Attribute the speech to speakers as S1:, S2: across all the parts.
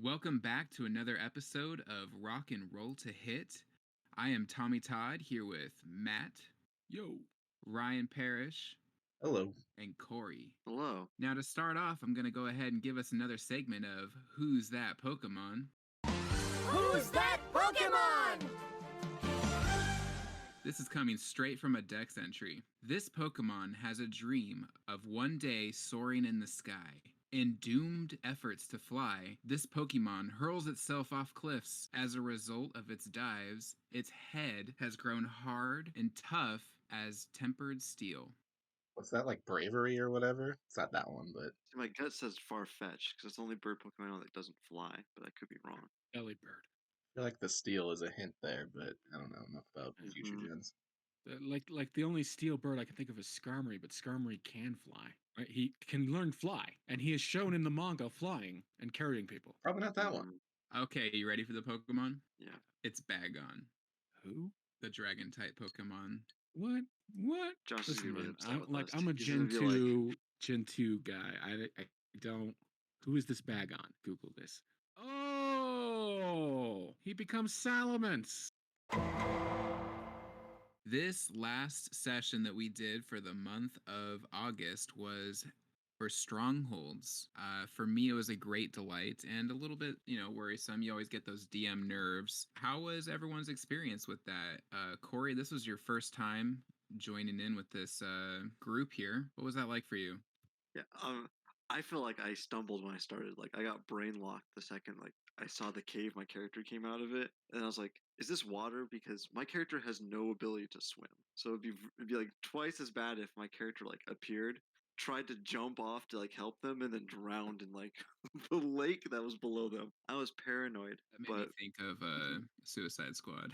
S1: Welcome back to another episode of Rock and Roll to Hit. I am Tommy Todd here with Matt.
S2: Yo.
S1: Ryan Parrish.
S3: Hello.
S1: And Corey.
S4: Hello.
S1: Now to start off, I'm going to go ahead and give us another segment of Who's That Pokemon?
S5: Who's That Pokemon?
S1: This is coming straight from a Dex entry. This Pokemon has a dream of one day soaring in the sky. In doomed efforts to fly, this Pokemon hurls itself off cliffs. As a result of its dives, its head has grown hard and tough as tempered steel.
S3: What's that, like Bravery or whatever? It's not that one, but...
S4: My gut says Farfetch'd, because it's the only bird Pokemon I know that doesn't fly, but I could be wrong.
S2: Delibird.
S3: I feel like the steel is a hint there, but I don't know enough about future gens.
S2: Like the only steel bird I can think of is Skarmory, but Skarmory can fly. Right? He can learn fly, and he is shown in the manga flying and carrying people.
S3: Probably not that one.
S1: Okay, you ready for the Pokemon?
S4: Yeah.
S1: It's Bagon.
S2: Who?
S1: The Dragon-type Pokemon.
S2: What?
S4: Josh is gonna be upset with us.
S2: I'm a
S4: He's
S2: Gen
S4: gonna be
S2: 2 guy. I don't. Who is this Bagon? Google this. Oh, he becomes Salamence.
S1: This last session that we did for the month of August was for Strongholds. For me, it was a great delight and a little bit, worrisome. You always get those DM nerves. How was everyone's experience with that? Corey, this was your first time joining in with this group here. What was that like for you?
S4: Yeah, I feel like I stumbled when I started. Like, I got brain locked the second, I saw the cave my character came out of it. And I was like, is this water? Because my character has no ability to swim. So it'd be like twice as bad if my character, appeared, tried to jump off to, help them, and then drowned in, the lake that was below them. I was paranoid.
S1: That made me think of Suicide Squad.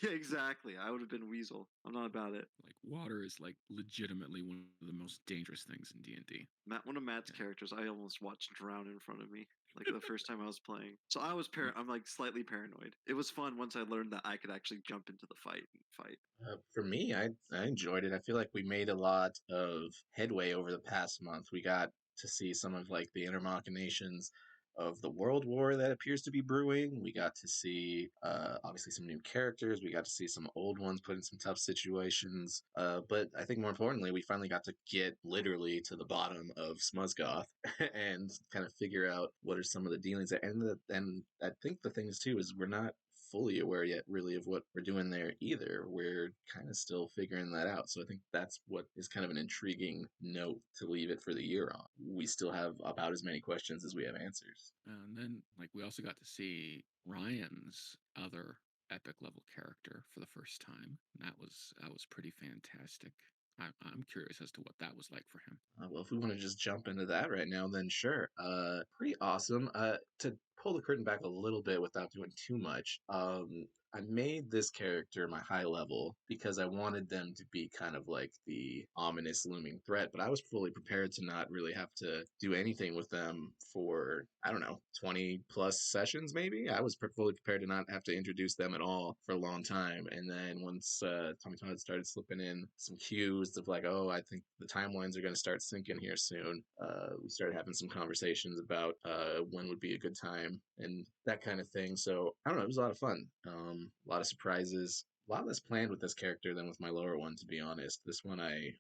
S4: Yeah, exactly. I would have been Weasel. I'm not about it.
S2: Water is, legitimately one of the most dangerous things in D&D.
S4: One of Matt's characters, I almost watched drown in front of me, the first time I was playing. So I was I'm slightly paranoid. It was fun once I learned that I could actually jump into the fight and fight.
S3: For me, I enjoyed it. I feel like we made a lot of headway over the past month. We got to see some of the inner machinations of the world war that appears to be brewing. We got to see, obviously, some new characters. We got to see some old ones put in some tough situations. But I think more importantly, we finally got to get literally to the bottom of Smuzgoth and kind of figure out what are some of the dealings there. And I think the thing is, too, is we're not fully aware yet really of what we're doing there either. We're kind of still figuring that out. So I think that's what is kind of an intriguing note to leave it for the year on. We still have about as many questions as we have answers.
S2: And then we also got to see Ryan's other epic level character for the first time. And that was pretty fantastic. I'm curious as to what that was like for him.
S3: Well, if we want to just jump into that right now, then sure. Pretty awesome. To pull the curtain back a little bit without doing too much, I made this character my high level because I wanted them to be kind of like the ominous looming threat, but I was fully prepared to not really have to do anything with them for, 20 plus sessions maybe. I was fully prepared to not have to introduce them at all for a long time. And then once Tommy Todd started slipping in some cues of I think the timelines are going to start syncing here soon, we started having some conversations about when would be a good time and that kind of thing. So I don't know, it was a lot of fun. A lot of surprises, a lot less planned with this character than with my lower one, to be honest. This one I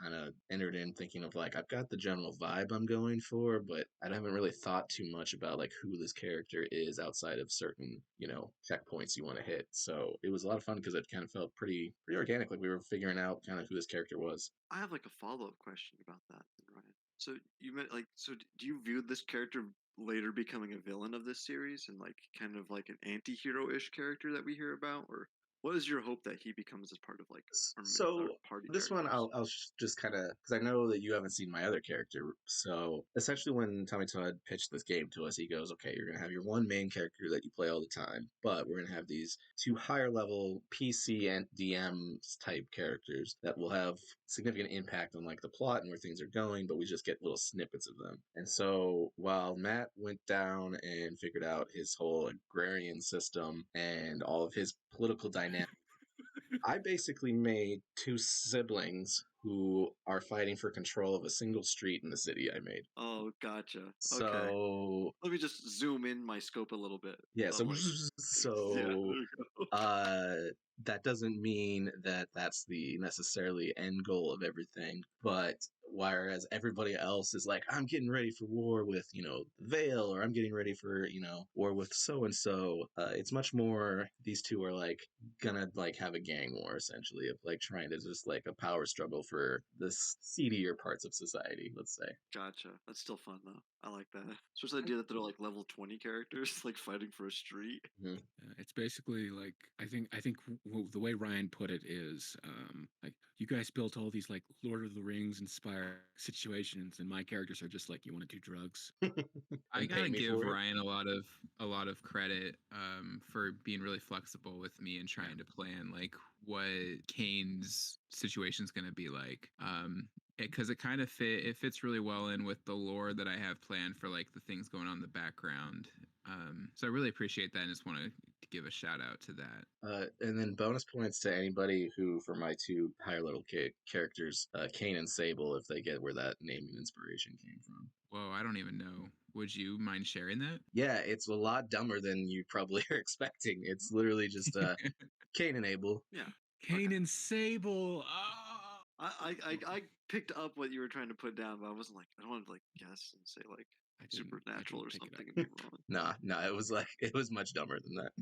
S3: kind of entered in thinking of I've got the general vibe I'm going for, but I haven't really thought too much about who this character is outside of certain, checkpoints you want to hit. So it was a lot of fun because it kind of felt pretty organic, we were figuring out kind of who this character was.
S4: I have a follow-up question about that, Ryan. So you meant do you view this character later becoming a villain of this series and kind of an anti-hero-ish character that we hear about, or what is your hope that he becomes as part of our party?
S3: This one I'll just kind of, because I know that you haven't seen my other character. So essentially, when Tommy Todd pitched this game to us, he goes, "Okay, you're gonna have your one main character that you play all the time, but we're gonna have these two higher level PC and DM type characters that will have significant impact on the plot and where things are going, but we just get little snippets of them." And so while Matt went down and figured out his whole agrarian system and all of his political dynamics I basically made two siblings who are fighting for control of a single street in the city I made.
S4: Oh, gotcha. Okay.
S3: So
S4: Let me just zoom in my scope a little bit.
S3: yeah,
S4: of,
S3: so
S4: like, yeah, there you go.
S3: that doesn't mean that that's the necessarily end goal of everything, but whereas everybody else is like, I'm getting ready for war with, the Vale, or I'm getting ready for, war with so and so, it's much more these two are like gonna like have a gang war essentially of like trying to just like a power struggle for the seedier parts of society, let's say.
S4: Gotcha. That's still fun though. I like that. Especially the idea that they're like level 20 characters, like fighting for a street.
S3: Mhm.
S2: It's basically like I think the way Ryan put it is like you guys built all these like Lord of the Rings inspired situations, and my characters are just like, you want to do drugs?
S1: I
S3: And pay
S1: gotta
S3: me
S1: give
S3: for it.
S1: Ryan a lot of credit for being really flexible with me and trying to plan like what Kane's situation's gonna be like. Because it kind of fits really well in with the lore that I have planned for like the things going on in the background. So I really appreciate that and just want to give a shout out to that.
S3: And then bonus points to anybody who, for my two higher level characters, Kane and Sable, if they get where that naming inspiration came from.
S1: Whoa, I don't even know. Would you mind sharing that?
S3: Yeah, it's a lot dumber than you probably are expecting. It's literally just Kane and Abel.
S4: Yeah.
S2: Cain
S4: Okay.
S2: and Sable. Ah!
S4: I picked up what you were trying to put down, but I wasn't like, I don't want to like guess and say like
S2: I
S4: supernatural or
S2: didn't pick it up.
S4: something and be wrong.
S3: Nah, it was much dumber than that.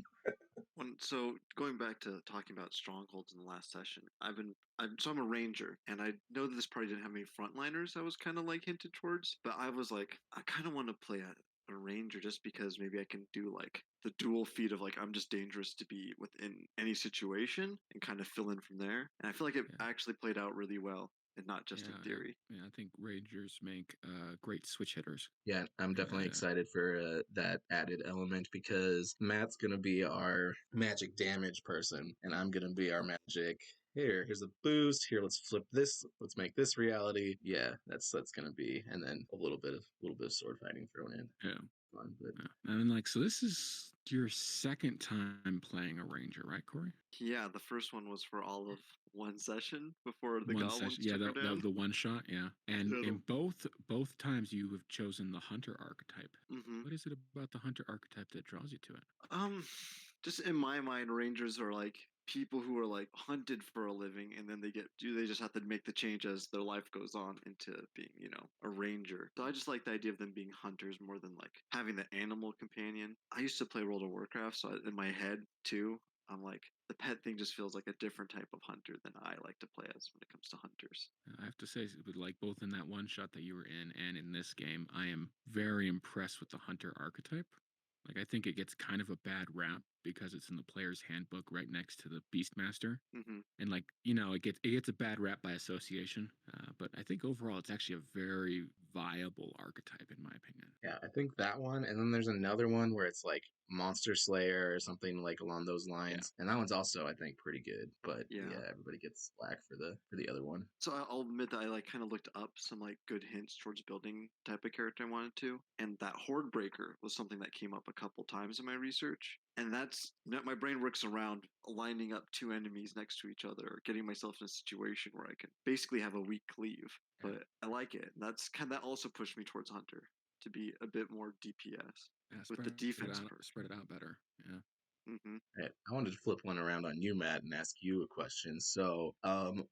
S4: So going back to talking about strongholds in the last session, I'm a ranger, and I know that this party didn't have any frontliners. I was kind of like hinted towards, but I was like, I kind of want to play a ranger just because maybe I can do like the dual feat of like I'm just dangerous to be within any situation and kind of fill in from there. And I feel like it
S2: Yeah.
S4: actually played out really well and not just in theory.
S2: Yeah, I think Rangers make great switch hitters.
S3: Yeah, I'm definitely excited for that added element because Matt's gonna be our magic damage person, and I'm gonna be our magic. Here's a boost. Here, let's flip this. Let's make this reality. Yeah, that's gonna be, and then a little bit of sword fighting thrown in.
S2: Yeah.
S3: Fun, but
S2: Yeah. And like, so this is your second time playing a ranger, right, Corey?
S4: Yeah, the first one was for all of one session before the
S2: One
S4: goblins
S2: session, yeah,
S4: took her down.
S2: the one shot, yeah. And
S4: Yeah,
S2: in both times you have chosen the hunter archetype.
S4: Mm-hmm.
S2: What is it about the hunter archetype that draws you to it?
S4: Just in my mind, rangers are like people who are like hunted for a living, and then they just have to make the change as their life goes on into being, a ranger. So I just like the idea of them being hunters more than like having the animal companion. I used to play World of Warcraft, so in my head too, I'm like the pet thing just feels like a different type of hunter than I like to play as when it comes to hunters.
S2: I have to say, with like both in that one shot that you were in and in this game, I am very impressed with the hunter archetype. Like, I think it gets kind of a bad rap because it's in the player's handbook right next to the Beastmaster,
S4: Mm-hmm.
S2: and like it gets a bad rap by association. But I think overall, it's actually a very viable archetype in my opinion.
S3: yeah, I think that one, and then there's another one where it's like Monster Slayer or something like along those lines, and that one's also I think pretty good. But
S4: Yeah.
S3: everybody gets slack for the other one.
S4: So I'll admit that I like kind of looked up some like good hints towards building type of character I wanted to, and that Horde Breaker was something that came up a couple times in my research, and that's my brain works around lining up two enemies next to each other, or getting myself in a situation where I can basically have a weak cleave.
S2: Yeah.
S4: But I like it. That's that also pushed me towards Hunter to be a bit more DPS with the defense perk.
S2: Spread it out better. Yeah.
S4: Mm-hmm.
S3: Right. I wanted to flip one around on you, Matt, and ask you a question. So,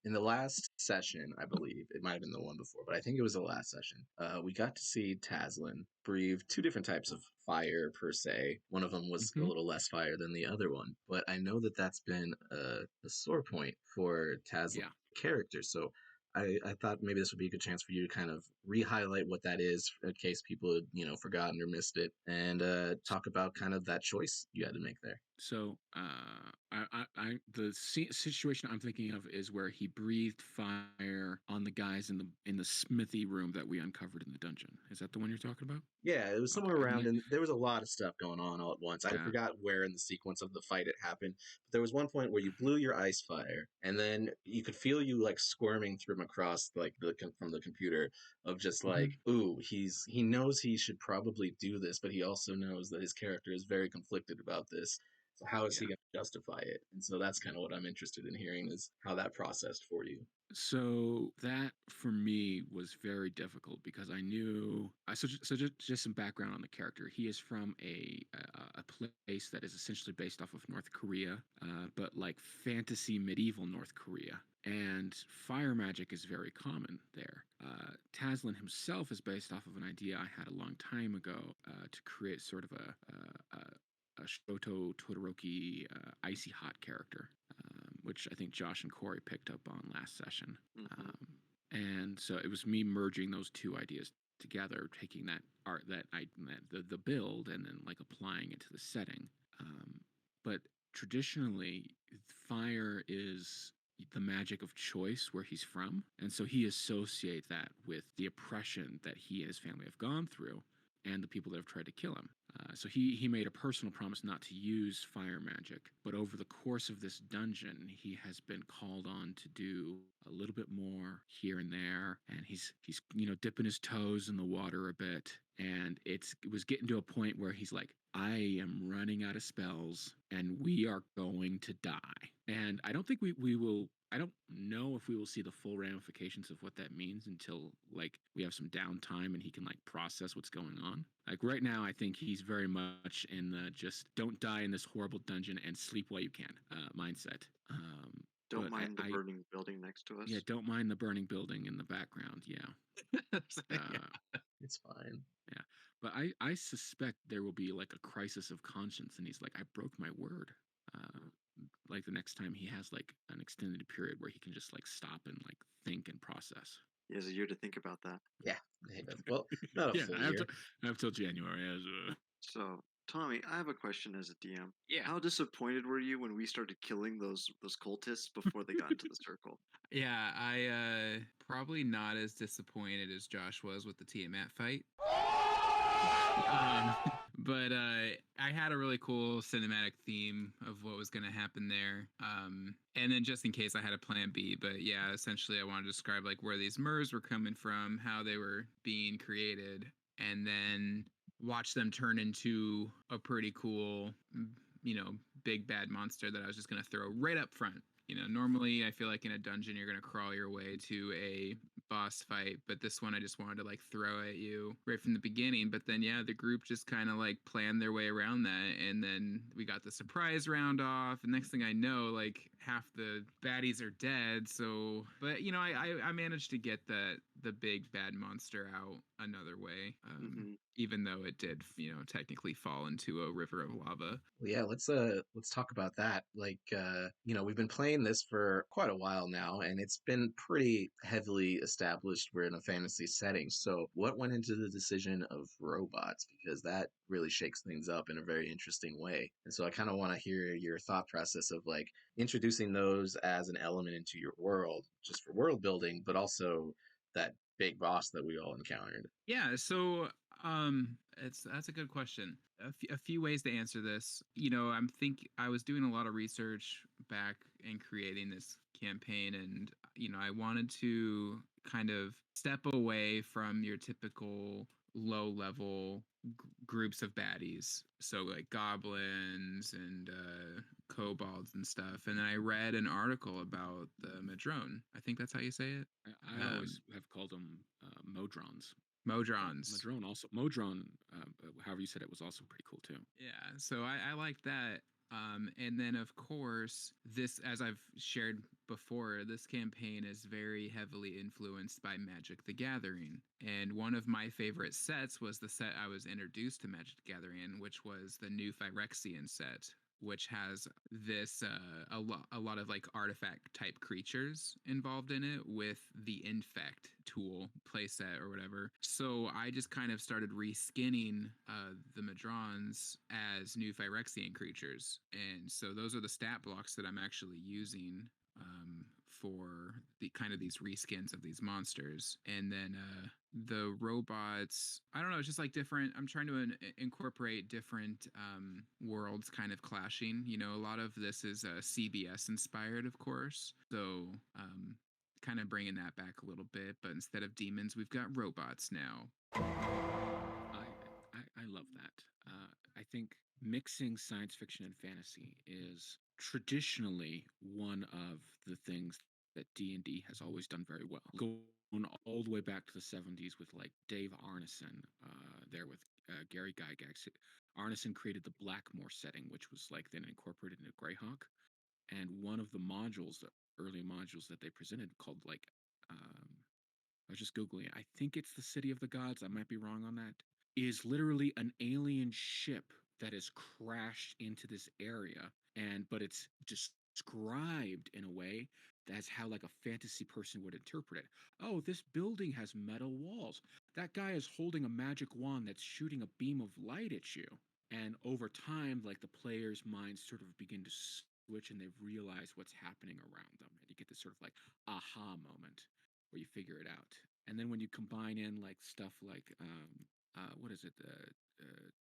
S3: in the last session, I believe it might have been the one before, but I think it was the last session. We got to see Taslin breathe two different types of fire per se. One of them was a little less fire than the other one, but I know that that's been a sore point for Taslin's character. So, I thought maybe this would be a good chance for you to kind of re-highlight what that is in case people had, forgotten or missed it, and talk about kind of that choice you had to make there.
S2: So, the situation I'm thinking of is where he breathed fire on the guys in the smithy room that we uncovered in the dungeon. Is that the one you're talking about?
S3: Yeah, it was somewhere
S2: Okay,
S3: around, and there was a lot of stuff going on all at once. I forgot where in the sequence of the fight it happened, but there was one point where you blew your ice fire, and then you could feel you like squirming through him across like from the computer of just like, ooh, he knows he should probably do this, but he also knows that his character is very conflicted about this. So how is he
S2: Yeah.
S3: going to justify it? And so that's kind of what I'm interested in hearing is how that processed for you.
S2: So that for me was very difficult because I knew. Just some background on the character. He is from a place that is essentially based off of North Korea, but like fantasy medieval North Korea. And fire magic is very common there. Taslan himself is based off of an idea I had a long time ago to create sort of a Shoto Todoroki icy hot character, which I think Josh and Corey picked up on last session.
S4: Mhm.
S2: And so it was me merging those two ideas together, taking that art, the build, and then like applying it to the setting. But traditionally, fire is the magic of choice where he's from, and so he associates that with the oppression that he and his family have gone through, and the people that have tried to kill him. So he made a personal promise not to use fire magic, but over the course of this dungeon, he has been called on to do a little bit more here and there, and he's dipping his toes in the water a bit, and it was getting to a point where he's like, I am running out of spells, and we are going to die. And I don't think we will. I don't know if we will see the full ramifications of what that means until like we have some downtime and he can like process what's going on. Like right now, I think he's very much in the just don't die in this horrible dungeon and sleep while you can mindset.
S4: Don't
S2: But
S4: mind the burning building next to us.
S2: yeah, don't mind the burning building in the background. Yeah,
S3: It's fine.
S2: yeah. But I suspect there will be like a crisis of conscience, and he's like, I broke my word. Like the next time he has like an extended period where he can just like stop and like think and process.
S4: He has a year to think about that.
S3: Yeah. Well, not a
S2: Yeah,
S3: full
S2: I
S3: year.
S2: have till January.
S4: So, Tommy, I have a question as a DM.
S1: Yeah.
S4: How disappointed were you when we started killing those cultists before they got into the circle?
S1: Yeah, I probably not as disappointed as Josh was with the Tiamat fight. But I had a really cool cinematic theme of what was going to happen there. And then just in case I had a plan B, but yeah, essentially I want to describe like where these MERS were coming from, how they were being created, and then watch them turn into a pretty cool, big bad monster that I was just going to throw right up front. Normally I feel like in a dungeon you're going to crawl your way to a boss fight, but this one I just wanted to like throw at you right from the beginning. But then yeah, the group just kind of like planned their way around that, and then we got the surprise round off, and next thing I know, like half the baddies are dead. So but I managed to get the big bad monster out another way, even though it did technically fall into a river of lava.
S3: Well, yeah, let's talk about that. Like we've been playing this for quite a while now, and it's been pretty heavily established we're in a fantasy setting. So what went into the decision of robots? Because that really shakes things up in a very interesting way. And so I kind of want to hear your thought process of like introducing those as an element into your world, just for world building, but also that big boss that we all encountered.
S1: Yeah, so that's a good question. A few ways to answer this. I was doing a lot of research back in creating this campaign, and I wanted to kind of step away from your typical low level groups of baddies, so like goblins and kobolds and stuff. And then I read an article about the Madrone. I think that's how you say it.
S2: I always have called them Modrons.
S1: Modrons.
S2: Modron, however you said it, was also pretty cool too.
S1: Yeah, so I like that. And then, of course, this, as I've shared before, this campaign is very heavily influenced by Magic the Gathering. And one of my favorite sets was the set I was introduced to Magic the Gathering in, which was the new Phyrexian set, which has this a lot of like artifact type creatures involved in it with the infect tool playset or whatever. So I just kind of started reskinning the Madrons as new Phyrexian creatures, and so those are the stat blocks that I'm actually using for the kind of these reskins of these monsters. And then the robots, I don't know, it's just like different. I'm trying to incorporate different worlds kind of clashing. A lot of this is CBS inspired, of course. So kind of bringing that back a little bit, but instead of demons, we've got robots now.
S2: I love that. I I think mixing science fiction and fantasy is traditionally one of the things that D&D has always done very well. Going all the way back to the 70s with like Dave Arneson, there with Gary Gygax. Arneson created the Blackmore setting, which was like then incorporated into Greyhawk. And one of the modules, the early modules that they presented called like, I was just Googling it. I think it's the City of the Gods. I might be wrong on that. Is literally an alien ship that has crashed into this area, but it's described in a way that's how like a fantasy person would interpret it. Oh, this building has metal walls. That guy is holding a magic wand that's shooting a beam of light at you. And over time, like the player's minds sort of begin to switch and they realize what's happening around them. And you get this sort of like aha moment where you figure it out. And then when you combine in like stuff like what is it,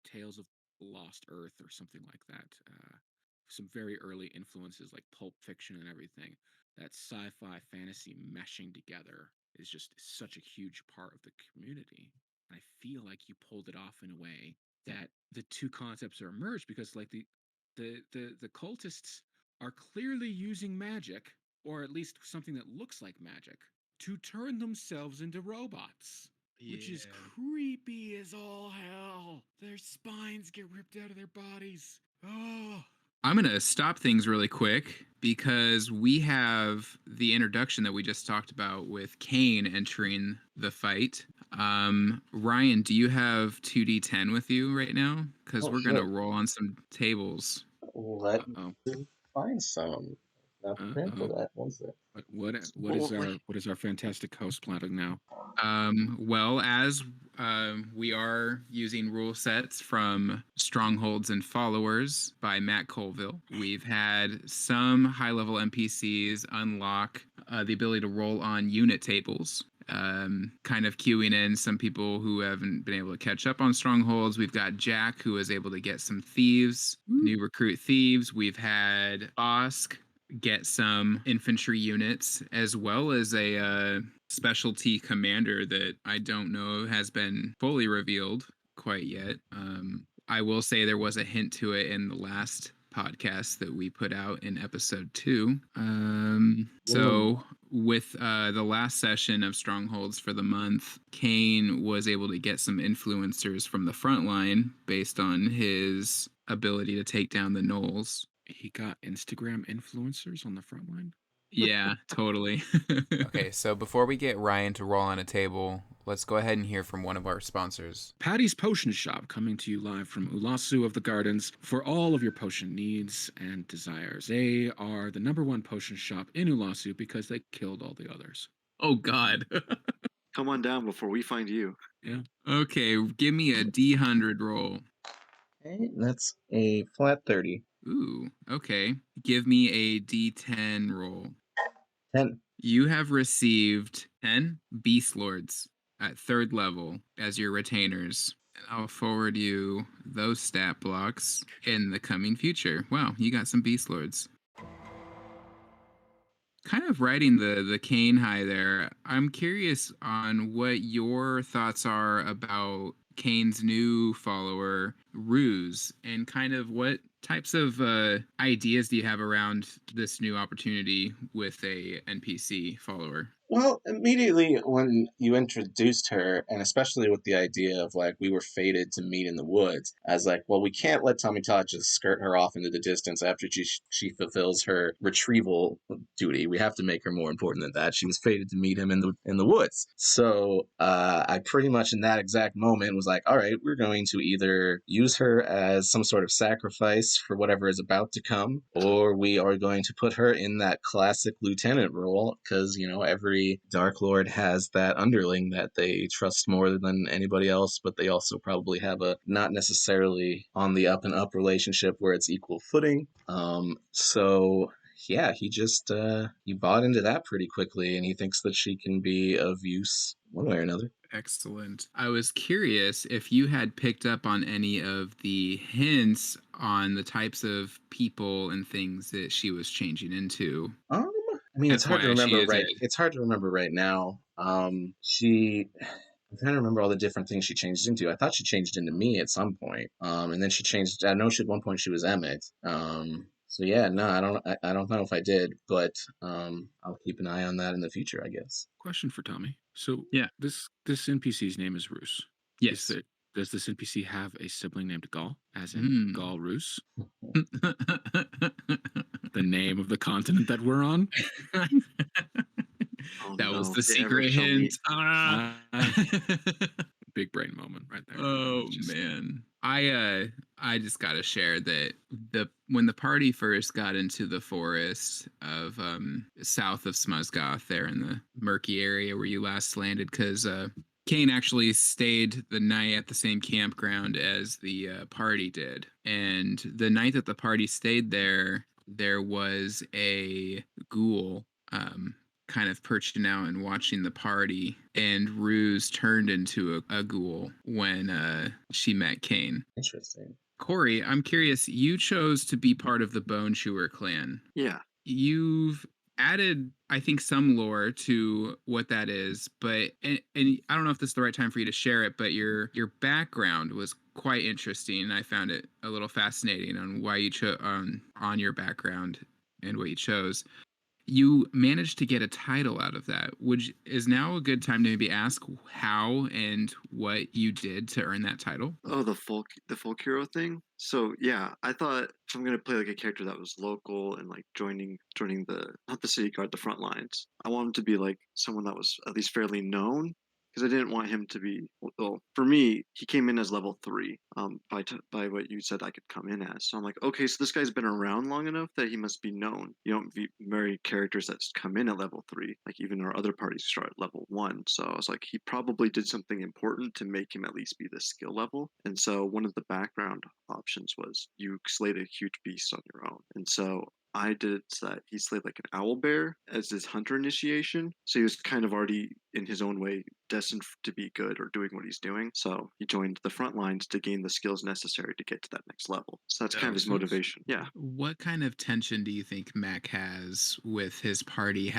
S2: Tales of Lost Earth or something like that, some very early influences like Pulp Fiction and everything, that sci-fi fantasy meshing together is just such a huge part of the community. And I feel like you pulled it off in a way that the two concepts are merged because like the cultists are clearly using magic, or at least something that looks like magic, to turn themselves into robots. Which is creepy as all hell. Their spines get ripped out of their bodies. Oh.
S1: I'm going to stop things really quick because we have the introduction that we just talked about with Kane entering the fight. Ryan, do you have 2d10 with you right now? Because we're going to roll on some tables.
S3: Let me find some. Not prepared for that. One sec.
S2: What is our fantastic host plotting now?
S1: Well, as we are using rule sets from Strongholds and Followers by Matt Colville, we've had some high-level NPCs unlock the ability to roll on unit tables. Kind of queuing in some people who haven't been able to catch up on Strongholds. We've got Jack, who was able to get some thieves, new recruit thieves. We've had Bosk get some infantry units, as well as a specialty commander that I don't know has been fully revealed quite yet. I will say there was a hint to it in the last podcast that we put out in episode 2. So with the last session of Strongholds for the month, Kane was able to get some influencers from the front line based on his ability to take down the gnolls.
S2: He got Instagram influencers on the front line?
S1: Yeah, totally.
S6: Okay, so before we get Ryan to roll on a table, let's go ahead and hear from one of our sponsors.
S2: Paddy's Potion Shop, coming to you live from Ulasu of the Gardens for all of your potion needs and desires. They are the #1 potion shop in Ulasu because they killed all the others.
S1: Oh, God.
S4: Come on down before we find you.
S2: Yeah.
S1: Okay, give me a D100 roll.
S3: Okay, that's a flat 30.
S1: Ooh, okay. Give me a D10 roll.
S3: 10.
S1: You have received 10 Beast Lords at 3rd level as your retainers. And I'll forward you those stat blocks in the coming future. Wow, you got some Beast Lords. Kind of riding the Kane high there. I'm curious on what your thoughts are about Kane's new follower, Ruse, and kind of what types of ideas do you have around this new opportunity with a NPC follower?
S3: Well, immediately when you introduced her, and especially with the idea of like we were fated to meet in the woods, I was like, well, we can't let Tommy Todd just skirt her off into the distance after she fulfills her retrieval duty. We have to make her more important than that. She was fated to meet him in the woods. So I pretty much in that exact moment was like, all right, we're going to either use her as some sort of sacrifice for whatever is about to come, or we are going to put her in that classic lieutenant role because every Dark Lord has that underling that they trust more than anybody else, but they also probably have a not necessarily on the up and up relationship where it's equal footing. So yeah, he bought into that pretty quickly, and he thinks that she can be of use one way or another.
S1: Excellent. I was curious if you had picked up on any of the hints on the types of people and things that she was changing into.
S3: I mean, it's hard to
S1: FYI, she
S3: remember
S1: is
S3: right. It's hard to remember right now. She I'm trying to remember all the different things she changed into. I thought she changed into me at some point. And then she changed. I know she at one point she was Emmett. So yeah, no, I don't know if I did, but I'll keep an eye on that in the future, I guess.
S2: Question for Tommy. So
S1: Yeah.
S2: this NPC's name is Roos.
S1: Yes.
S2: Does this NPC have a sibling named Gaul, as in
S1: Mm.
S2: Gaul Roos? The name of the continent that we're on?
S4: Oh,
S1: That was
S4: no,
S1: the
S4: if they ever
S1: secret
S4: show me-
S1: hint. Ah.
S2: Big brain moment right there.
S1: Oh man. I just gotta share that when the party first got into the forest of south of Smuzgoth, there in the murky area where you last landed, because Kane actually stayed the night at the same campground as the party did. And the night that the party stayed there was a ghoul kind of perching out and watching the party, and Ruse turned into a ghoul when she met Kane.
S3: Interesting.
S1: Corey, I'm curious, you chose to be part of the Bone Chewer clan.
S4: Yeah.
S1: You've added, I think, some lore to what that is, but and I don't know if this is the right time for you to share it, but your background was quite interesting. I found it a little fascinating on why you chose on your background and what you chose. You managed to get a title out of that. Is now a good time to maybe ask how and what you did to earn that title?
S4: Oh, the folk hero thing. So yeah, I thought if I'm gonna play like a character that was local and like joining the not the city guard, the front lines. I want him to be like someone that was at least fairly known, because I didn't want him to be. Well, for me, he came in as level 3. By what you said, I could come in as. So I'm like, okay, so this guy's been around long enough that he must be known. You don't marry characters that come in at level 3. Like even our other parties start at level 1. So I was like, he probably did something important to make him at least be the skill level. And so one of the background options was you slayed a huge beast on your own. And so I did it so that he slayed like an owl bear as his hunter initiation. So he was kind of already in his own way destined to be good or doing what he's doing. So he joined the front lines to gain the skills necessary to get to that next level. So that's
S2: That
S4: kind of
S2: makes
S4: his
S2: sense.
S4: motivation. Yeah.
S1: What kind of tension do you think Mac has with his party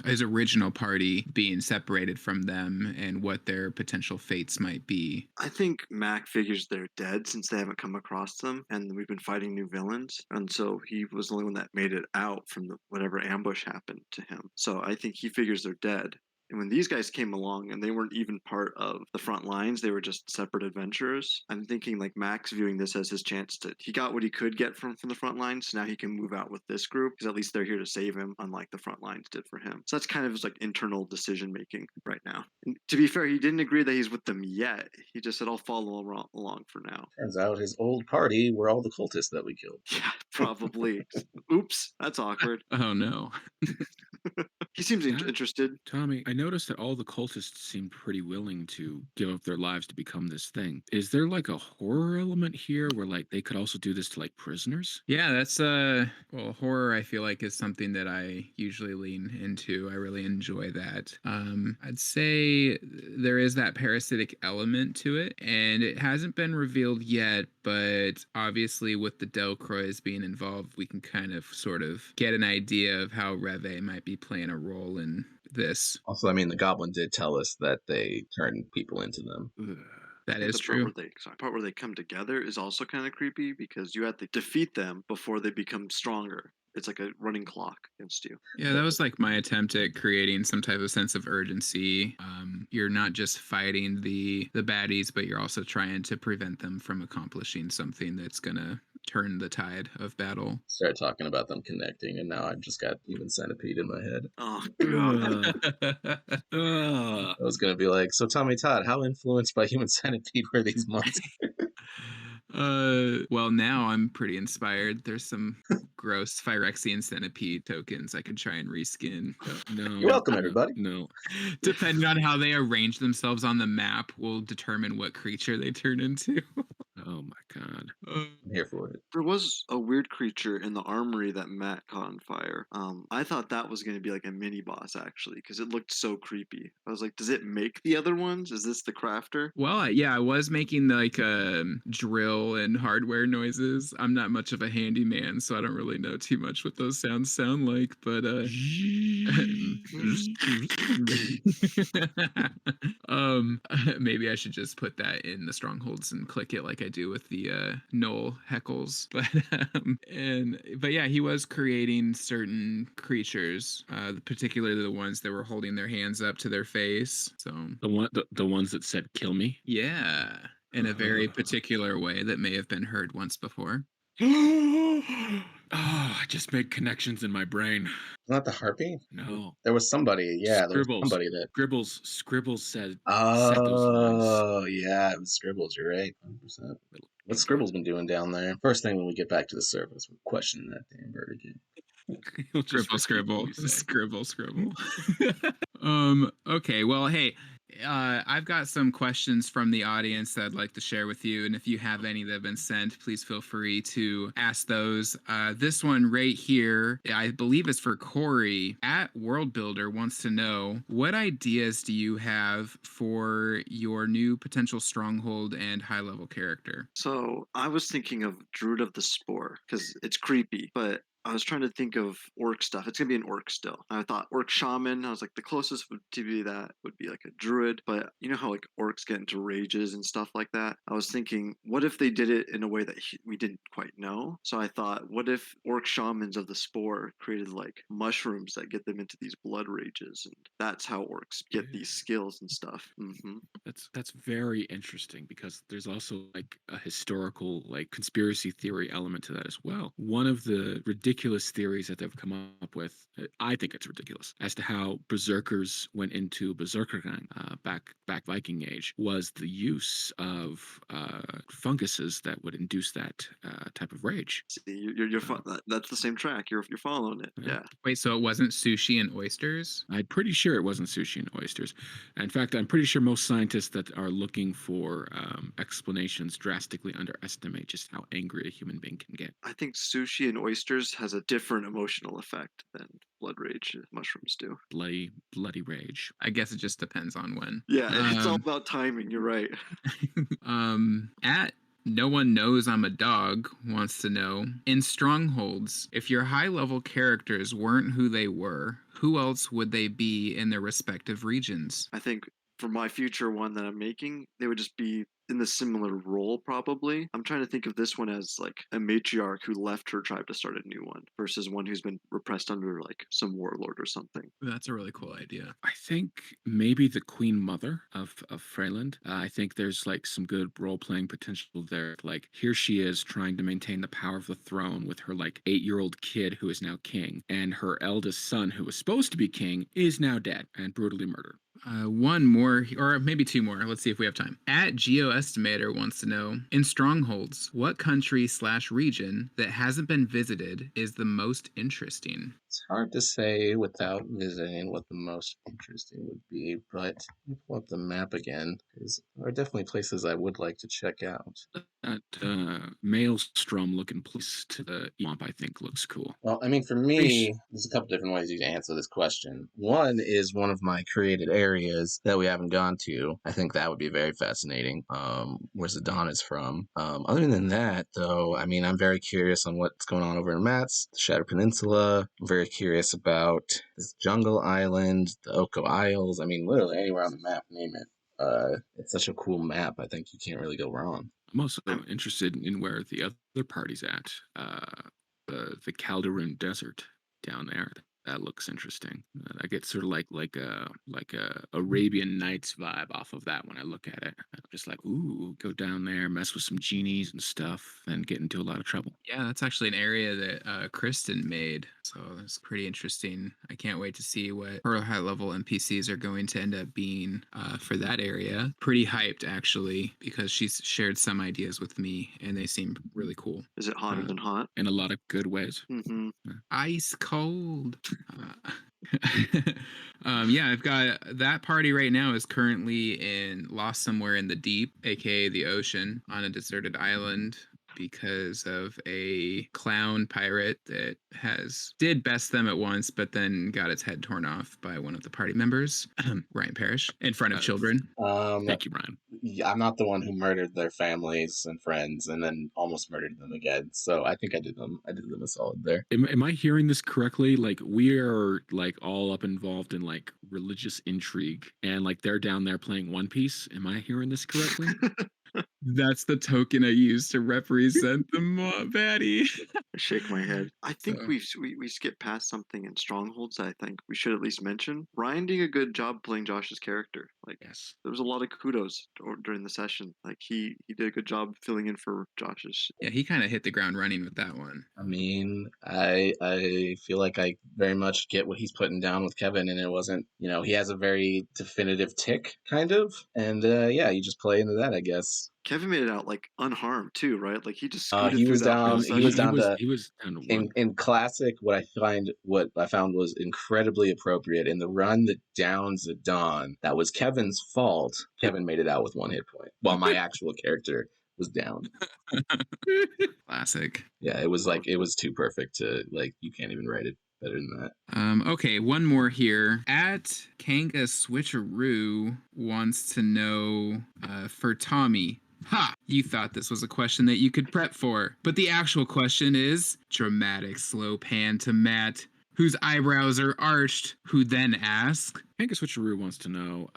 S1: his original party being separated from them, and what their potential fates might be?
S4: I think Mac figures they're dead since they haven't come across them, and we've been fighting new villains. And so he was the only one that made it out from whatever ambush happened to him. So I think he figures they're dead. And when these guys came along and they weren't even part of the front lines, they were just separate adventurers. I'm thinking like Max viewing this as his chance he got what he could get from the front lines. So now he can move out with this group because at least they're here to save him, unlike the front lines did for him. So that's kind of his like internal decision making right now. And to be fair, he didn't agree that he's with them yet. He just said, I'll follow along for now.
S3: Turns out his old party were all the cultists that we killed.
S4: Yeah, probably. Oops, that's awkward.
S1: Oh no.
S4: He seems interested.
S2: Tommy, I noticed that all the cultists seemed pretty willing to give up their lives to become this thing. Is there like a horror element here where like they could also do this to like prisoners?
S1: Yeah, that's horror I feel like is something that I usually lean into. I really enjoy that. I'd say there is that parasitic element to it, and it hasn't been revealed yet, but obviously with the Delcroix being involved, we can kind of sort of get an idea of how Reve might be playing a role in this.
S3: Also, I mean, the goblin did tell us that they turn people into them.
S1: That is
S4: the
S1: true.
S4: Part where they come together is also kind of creepy because you have to defeat them before they become stronger. It's like a running clock against you.
S1: Yeah, that was like my attempt at creating some type of sense of urgency. You're not just fighting the baddies, but you're also trying to prevent them from accomplishing something that's gonna turn the tide of battle.
S3: Start talking about them connecting, and now I've just got Human Centipede in my head.
S4: Oh god.
S3: I was gonna be like, so Tommy Todd, how influenced by Human Centipede were these months?
S1: Well, now I'm pretty inspired. There's some gross Phyrexian centipede tokens I could try and reskin.
S2: No.
S3: You're welcome, everybody.
S2: No.
S1: Depending on how they arrange themselves on the map will determine what creature they turn into.
S2: Oh my god.
S3: I'm here for it.
S4: There was a weird creature in the armory that Matt caught on fire. I thought that was going to be like a mini boss actually, because it looked so creepy. I was like, does it make the other ones? Is this the crafter?
S1: Well, yeah, I was making like drill and hardware noises. I'm not much of a handyman, so I don't really know too much what those sounds sound like. But maybe I should just put that in the strongholds and click it like I do with the Knoll heckles. But yeah, he was creating certain creatures, particularly the ones that were holding their hands up to their face. So
S2: The ones that said "kill me."
S1: yeah, in a very particular way that may have been heard once before.
S2: Oh, I just made connections in my brain.
S3: Not the harpy?
S2: No.
S3: There was somebody, yeah, there was
S2: Scribbles.
S3: somebody that.
S2: Scribbles said those lines.
S3: Oh, yeah, it was Scribbles, you're right. 100%. What's Scribbles been doing down there? First thing when we get back to the surface, we're questioning that damn bird again.
S2: He'll just
S1: Scribble,
S2: repeat what you say.
S1: scribble. Okay, well, hey, I've got some questions from the audience that I'd like to share with you, and if you have any that have been sent, please feel free to ask those. This one right here, I believe is for Corey. At World Builder wants to know, what ideas do you have for your new potential stronghold and high-level character?
S4: So I was thinking of Druid of the Spore because it's creepy, but I was trying to think of orc stuff. It's gonna be an orc still. I thought orc shaman. I was like, the closest to be that would be like a druid. But you know how like orcs get into rages and stuff like that. I was thinking, what if they did it in a way that we didn't quite know? So I thought, what if orc shamans of the spore created like mushrooms that get them into these blood rages, and that's how orcs get these skills and stuff.
S2: That's very interesting because there's also like a historical like conspiracy theory element to that as well. One of the ridiculous theories that they've come up with, I think it's ridiculous, as to how berserkers went into Berserkergang back Viking Age, was the use of funguses that would induce that type of rage.
S4: See, that's the same track. You're following it. Yeah.
S1: Wait, so it wasn't sushi and oysters?
S2: I'm pretty sure it wasn't sushi and oysters. In fact, I'm pretty sure most scientists that are looking for explanations drastically underestimate just how angry a human being can get.
S4: I think sushi and oysters has a different emotional effect than blood rage mushrooms do.
S2: Bloody rage.
S1: I guess it just depends on when.
S4: Yeah, it's all about timing. You're right.
S1: At No One Knows I'm a Dog wants to know, in Strongholds, if your high-level characters weren't who they were, who else would they be in their respective regions?
S4: I think for my future one that I'm making, they would just be in the similar role probably. I'm trying to think of this one as like a matriarch who left her tribe to start a new one versus one who's been repressed under like some warlord or something.
S1: That's a really cool idea.
S2: I think maybe the Queen Mother of Freyland. I think there's like some good role playing potential there. Like here she is trying to maintain the power of the throne with her like 8-year-old kid who is now king, and her eldest son who was supposed to be king is now dead and brutally murdered.
S1: One more, or maybe two more. Let's see if we have time. At GeoEstimator wants to know, in Strongholds, what country/region that hasn't been visited is the most interesting?
S3: It's hard to say without visiting what the most interesting would be, but let me pull up the map again, because there are definitely places I would like to check out.
S2: That Maelstrom looking place to the Swamp, I think, looks cool.
S3: Well, I mean, for me, there's a couple different ways you can answer this question. One is one of my created areas that we haven't gone to. I think that would be very fascinating, where Zidane is from. Other than that, though, I mean, I'm very curious on what's going on over in Matt's, the Shattered Peninsula. I'm very curious about this Jungle Island, the Oko Isles. I mean, literally anywhere on the map, name it. It's such a cool map. I think you can't really go wrong.
S2: I'm also interested in where the other party's at. The Calderon Desert down there. That looks interesting. I get sort of like a Arabian Nights vibe off of that when I look at it. I'm just like, ooh, go down there, mess with some genies and stuff, and get into a lot of trouble.
S1: Yeah, that's actually an area that Kristen made, so that's pretty interesting. I can't wait to see what her high-level NPCs are going to end up being for that area. Pretty hyped, actually, because she's shared some ideas with me, and they seem really cool.
S4: Is it hotter than hot?
S2: In a lot of good ways.
S4: Mm-hmm.
S1: Ice cold. Yeah, I've got that party right now is currently lost somewhere in the deep, aka the ocean, on a deserted island. because of a clown pirate that did best them at once, but then got its head torn off by one of the party members, Ryan Parrish, in front of children.
S2: Thank you, Brian.
S3: Yeah, I'm not the one who murdered their families and friends and then almost murdered them again. So I think I did them a solid there.
S2: Am I hearing this correctly? Like, we are like all up involved in like religious intrigue, and like they're down there playing One Piece. Am I hearing this correctly?
S1: That's the token I use to represent the Paddy.
S4: I shake my head. I think
S1: So-
S4: we skipped past something in Strongholds that I think we should at least mention. Ryan did a good job playing Josh's character. Like,
S2: Yes.
S4: there was a lot of kudos during the session. Like, he did a good job filling in for Josh's.
S1: Yeah, he kind of hit the ground running with that one.
S3: I mean, I feel like I very much get what he's putting down with Kevin, and it wasn't, he has a very definitive tick, kind of, and yeah, you just play into that, I guess.
S4: Kevin made it out like unharmed too, right? Like he just scooted
S3: He
S4: through
S3: was
S4: that whole
S3: down. He was
S4: session.
S3: down to.
S2: He was down to one.
S3: In classic, what I found was incredibly appropriate in the run that downs at dawn. That was Kevin's fault. Kevin made it out with 1 hit point, while my actual character was downed.
S1: Classic.
S3: Yeah, it was too perfect to you can't even write it better than that.
S1: Okay, one more here. At Kanga Switcheroo wants to know for Tommy. Ha! You thought this was a question that you could prep for. But the actual question is dramatic slow pan to Matt, whose eyebrows are arched, who then asks,
S2: Hank Switcheroo wants to know,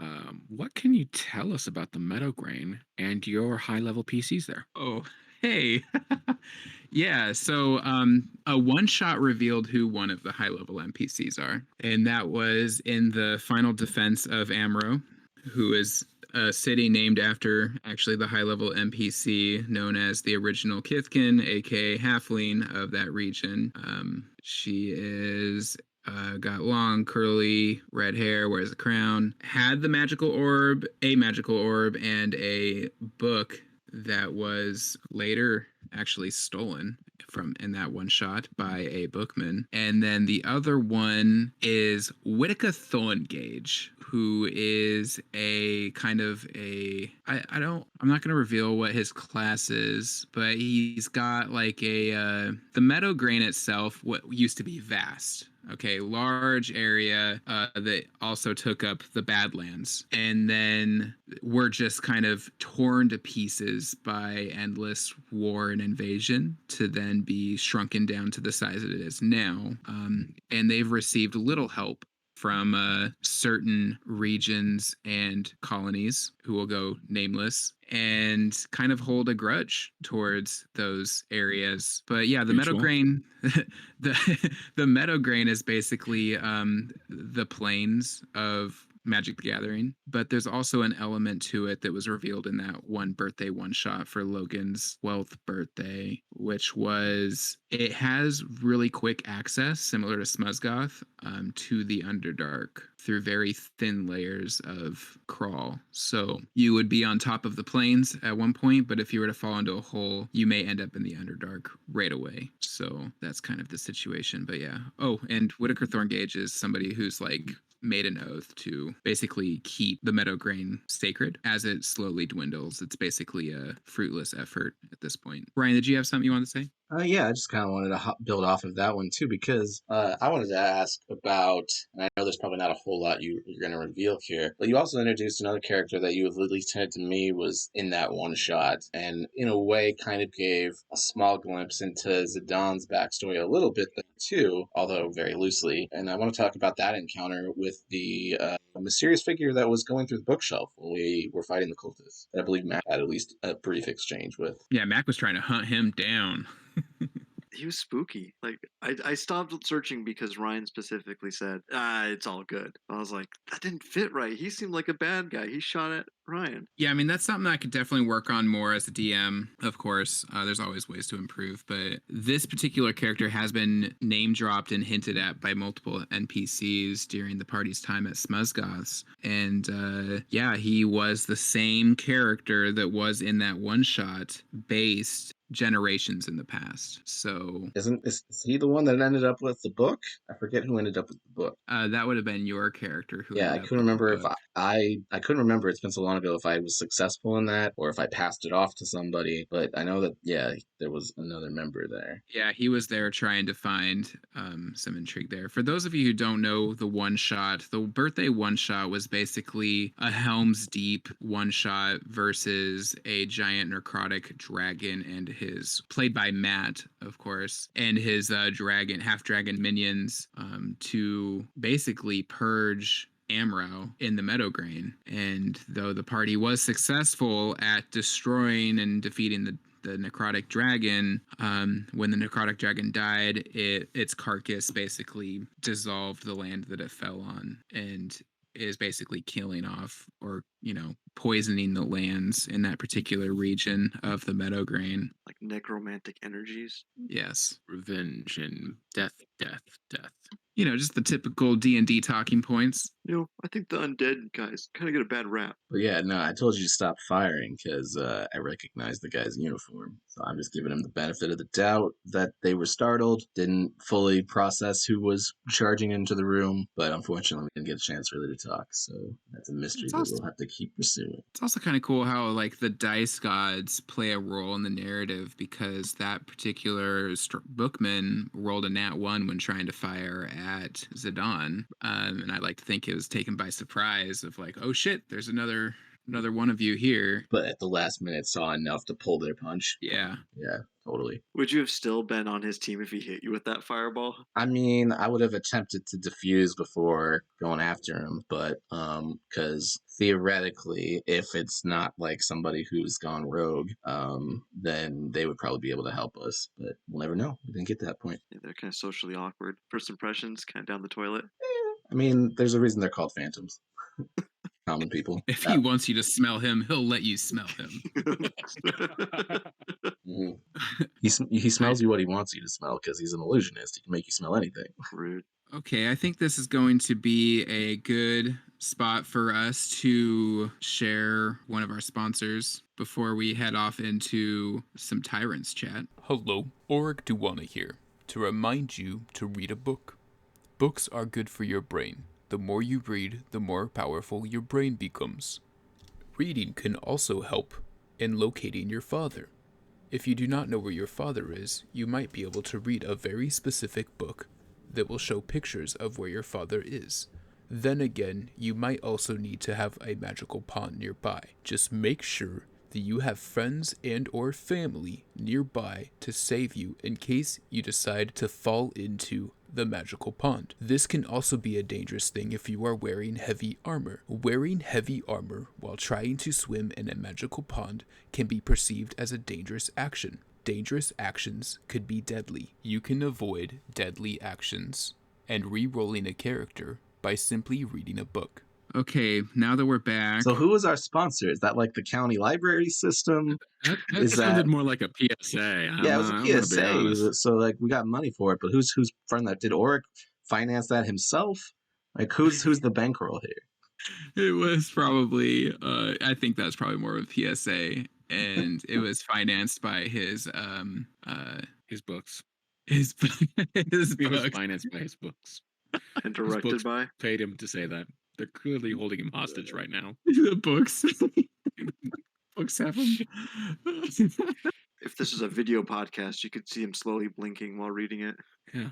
S2: what can you tell us about the Meadow Grain and your high-level PCs there?
S1: oh, hey. Yeah, so a one-shot revealed who one of the high-level NPCs are. And that was in the final defense of Amro, who is a city named after actually the high-level NPC known as the original Kithkin, aka Halfling of that region. She is got long, curly, red hair, wears a crown, had the magical orb, and a book that was later actually stolen from in that one shot by a bookman. And then the other one is Whitaker Thorngage, who is a kind of I'm not going to reveal what his class is, but he's got like the Meadow Grain itself, what used to be vast. Okay, large area that also took up the Badlands, and then were just kind of torn to pieces by endless war and invasion to then be shrunken down to the size that it is now. And they've received little help from certain regions and colonies who will go nameless and kind of hold a grudge towards those areas. But yeah, the Meadow Grain, the Meadow Grain is basically the plains of Magic the Gathering, but there's also an element to it that was revealed in that one birthday one shot for Logan's 12th birthday, which was it has really quick access, similar to Smuzgoth, to the Underdark through very thin layers of crawl. So you would be on top of the plains at one point, but if you were to fall into a hole, you may end up in the Underdark right away. So that's kind of the situation. But yeah. Oh, and Whitaker Thorngage is somebody who's like made an oath to basically keep the Meadow Grain sacred as it slowly dwindles. It's basically a fruitless effort at this point. Ryan, did you have something you wanted to say?
S3: Yeah, I just kind of wanted to build off of that one too, because I wanted to ask about, and I know there's probably not a whole lot you're going to reveal here, but you also introduced another character that you at least said to me was in that one shot, and in a way kind of gave a small glimpse into Zidane backstory a little bit too, although very loosely. And I want to talk about that encounter with the mysterious figure that was going through the bookshelf when we were fighting the cultists. I believe Matt had at least a brief exchange with.
S1: Yeah, Mac was trying to hunt him down.
S4: He was spooky. Like I stopped searching because Ryan specifically said, it's all good. I was like, that didn't fit right. He seemed like a bad guy. He shot at Ryan.
S1: Yeah, I mean, that's something I could definitely work on more as a DM, of course. There's always ways to improve, but this particular character has been name dropped and hinted at by multiple NPCs during the party's time at Smuzgoth's. And yeah, he was the same character that was in that one shot based generations in the past. So
S3: is he the one that ended up with the book? I forget who ended up with the book.
S1: That would have been your character who
S3: I couldn't remember if I couldn't remember. It's been so long long ago if I was successful in that or if I passed it off to somebody. But I know that, yeah, there was another member there.
S1: Yeah, he was there trying to find some intrigue there. For those of you who don't know the one shot, the birthday one shot was basically a Helm's Deep one shot versus a giant necrotic dragon and his, played by Matt, of course, and his half dragon minions to basically purge Amro in the Meadowgrain. And though the party was successful at destroying and defeating the necrotic dragon, when the necrotic dragon died, its carcass basically dissolved the land that it fell on and is basically killing off or poisoning the lands in that particular region of the Meadowgrain.
S4: Like necromantic energies.
S1: Yes.
S2: Revenge and death.
S1: Just the typical D&D talking points.
S4: I think the undead guys kind of get a bad rap.
S3: But yeah, no, I told you to stop firing because I recognized the guy's uniform. So I'm just giving him the benefit of the doubt that they were startled, didn't fully process who was charging into the room, but unfortunately we didn't get a chance really to talk. So that's a mystery that we'll have to keep pursuing.
S1: It's also kind of cool how like the dice gods play a role in the narrative because that particular bookman rolled a nat 1 when trying to fire at Zidane, and I like to think it was taken by surprise of like, oh shit, there's another one of you here.
S3: But at the last minute saw enough to pull their punch.
S1: Yeah.
S3: Yeah, totally.
S4: Would you have still been on his team if he hit you with that fireball?
S3: I mean, I would have attempted to defuse before going after him, but because theoretically, if it's not like somebody who's gone rogue, then they would probably be able to help us. But we'll never know. We didn't get to that point.
S4: Yeah, they're kind of socially awkward. First impressions, kind of down the toilet.
S3: I mean, there's a reason they're called phantoms. Common people.
S1: If he wants you to smell him, he'll let you smell him.
S3: Mm-hmm. He smells you what he wants you to smell because he's an illusionist. He can make you smell anything.
S4: Rude.
S1: Okay, I think this is going to be a good spot for us to share one of our sponsors before we head off into some Tyrants chat.
S6: Hello, Auric Duwana here, to remind you to read a book. Books are good for your brain. The more you read, the more powerful your brain becomes. Reading can also help in locating your father. If you do not know where your father is, you might be able to read a very specific book that will show pictures of where your father is. Then again, you might also need to have a magical pond nearby. Just make sure that you have friends and or family nearby to save you in case you decide to fall into the magical pond. This can also be a dangerous thing if you are wearing heavy armor. Wearing heavy armor while trying to swim in a magical pond can be perceived as a dangerous action. Dangerous actions could be deadly. You can avoid deadly actions and re-rolling a character by simply reading a book.
S1: Okay, now that we're back.
S3: So who is our sponsor? Is that like the county library system?
S2: That sounded more like a PSA.
S3: Yeah, it was a PSA. So like we got money for it, but who's friend that did Auric finance that himself? Like who's the bankroll here?
S1: It was probably I think that's probably more of a PSA, and it was financed by his
S2: books.
S1: His
S2: It was
S1: books.
S2: financed by his books.
S4: And directed by?
S2: Paid him to say that. They're clearly holding him hostage right now.
S1: The books. Books have him.
S4: If this is a video podcast, you could see him slowly blinking while reading it.
S2: Yeah.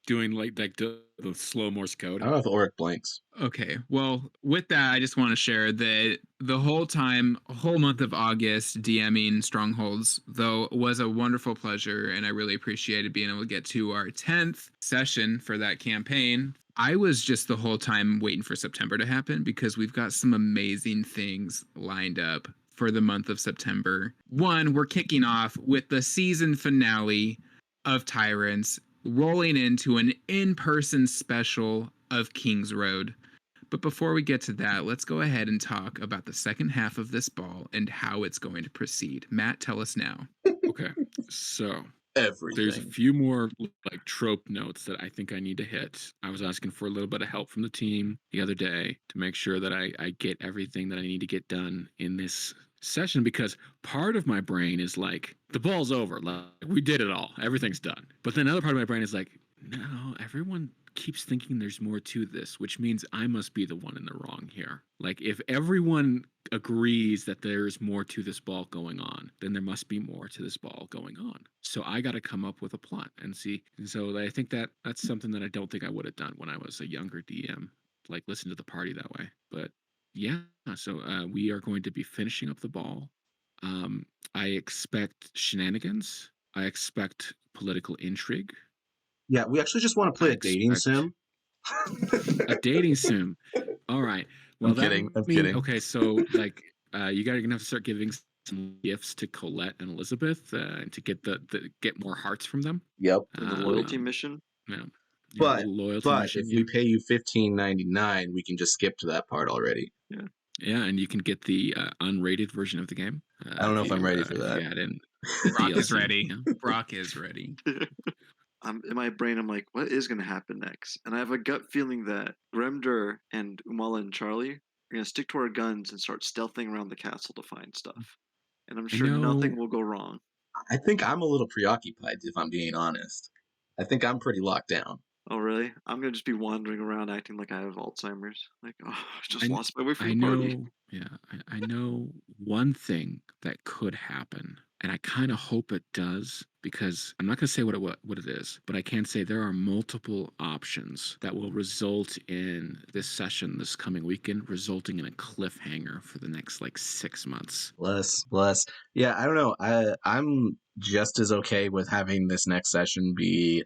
S2: Doing like the slow Morse code.
S3: I don't know if Auric blinks.
S1: Okay, well, with that, I just want to share that the whole month of August, DMing Strongholds, though, was a wonderful pleasure, and I really appreciated being able to get to our 10th session for that campaign. I was just the whole time waiting for September to happen because we've got some amazing things lined up for the month of September. One, we're kicking off with the season finale of Tyrants, rolling into an in-person special of King's Road. But before we get to that, let's go ahead and talk about the second half of this ball and how it's going to proceed. Matt, tell us now.
S2: Okay, so
S3: Everything.
S2: there's a few more like trope notes that I think I need to hit. I was asking for a little bit of help from the team the other day to make sure that I get everything that I need to get done in this session, because part of my brain is like, the ball's over, like we did it all, everything's done. But then another part of my brain is like, No, everyone keeps thinking there's more to this, which means I must be the one in the wrong here. Like, if everyone agrees that there's more to this ball going on, then there must be more to this ball going on. So I got to come up with a plot and see. And so I think that's something that I don't think I would have done when I was a younger DM, like listen to the party that way. But yeah, so we are going to be finishing up the ball. I expect shenanigans. I expect political intrigue.
S3: Yeah, we actually just want to play
S2: I
S3: a dating
S2: expect
S3: sim.
S2: a dating sim. All right. Well,
S3: I'm kidding. I'm
S2: means
S3: kidding.
S2: okay. So like, you guys are gonna have to start giving some gifts to Colette and Elizabeth to get the get more hearts from them.
S3: Yep.
S4: For the loyalty mission.
S2: Yeah,
S3: But
S2: loyalty mission.
S3: if we pay you $15.99, we can just skip to that part already.
S2: Yeah, and you can get the unrated version of the game.
S3: I don't know if I'm ready for
S2: If
S3: that.
S2: you add in the
S1: Brock is
S2: DLC,
S1: ready.
S2: you know?
S1: Brock is ready.
S4: In my brain, I'm like, what is going to happen next? And I have a gut feeling that Gremdur and Umala and Charlie are going to stick to our guns and start stealthing around the castle to find stuff. And I'm sure nothing will go wrong.
S3: I think I'm a little preoccupied, if I'm being honest. I think I'm pretty locked down.
S4: Oh, really? I'm going to just be wandering around acting like I have Alzheimer's. Like, oh, I just lost my way from the party.
S2: I know one thing that could happen, and I kind of hope it does, because I'm not going to say what it is, but I can say there are multiple options that will result in this session this coming weekend, resulting in a cliffhanger for the next like 6 months.
S3: Bless. Yeah, I don't know. I'm just as okay with having this next session be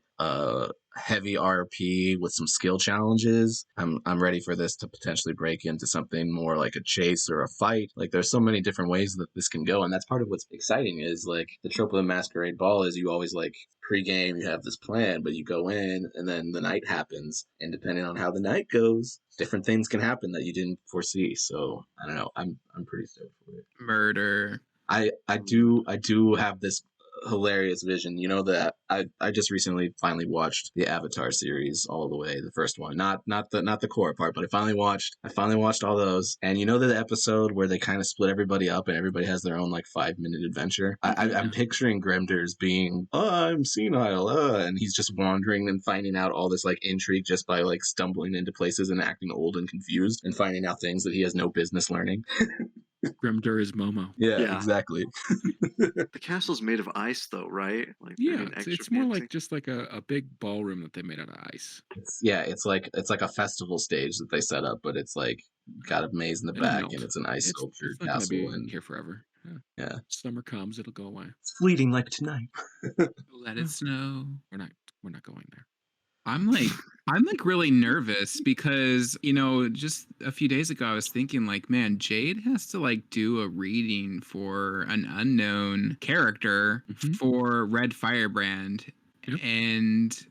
S3: heavy RP with some skill challenges. I'm ready for this to potentially break into something more like a chase or a fight. Like, there's so many different ways that this can go, and that's part of what's exciting. Is like the trope of the Masquerade Ball is you always like pre-game you have this plan, but you go in and then the night happens, and depending on how the night goes, different things can happen that you didn't foresee. So I don't know. I'm pretty stoked for it.
S1: Murder.
S3: I do have this hilarious vision. You know that I just recently finally watched the Avatar series all the way, the first one, not the core part, but I finally watched all those. And you know the episode where they kind of split everybody up and everybody has their own like 5-minute adventure. I'm picturing Gremders being, I'm senile, and he's just wandering and finding out all this like intrigue just by like stumbling into places and acting old and confused and finding out things that he has no business learning.
S2: Gremdur is Momo.
S3: Yeah, exactly.
S4: The castle's made of ice, though, right? Like,
S2: yeah, it's more like just like a big ballroom that they made out of ice.
S3: It's like a festival stage that they set up, but it's like got a maze in the back and it's an ice sculptured
S2: castle. It's not gonna be
S3: and
S2: here forever.
S3: Yeah.
S2: Summer comes, it'll go away.
S3: It's fleeting like tonight.
S1: Let it snow.
S2: We're not going there.
S1: I'm like really nervous because, you know, just a few days ago I was thinking like, man, Jade has to like do a reading for an unknown character for Red Firebrand.
S2: Yep.
S1: And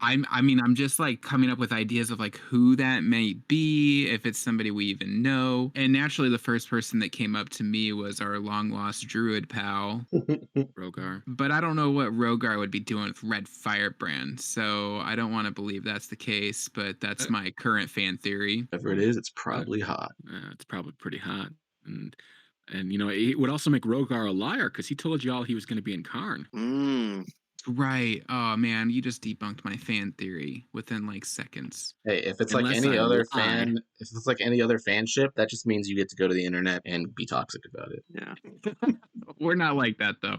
S1: I'm just like coming up with ideas of like who that may be, if it's somebody we even know. And naturally the first person that came up to me was our long lost druid pal,
S2: Rogar.
S1: But I don't know what Rogar would be doing with Red Firebrand, so I don't want to believe that's the case, but that's my current fan theory.
S3: Whatever it is, it's probably hot.
S2: It's probably pretty hot. And you know, it would also make Rogar a liar because he told you all he was going to be in Karn.
S1: Right. Oh man, you just debunked my fan theory within like seconds.
S3: Hey, if it's like any other fanship, that just means you get to go to the internet and be toxic about it.
S4: Yeah.
S1: We're not like that though.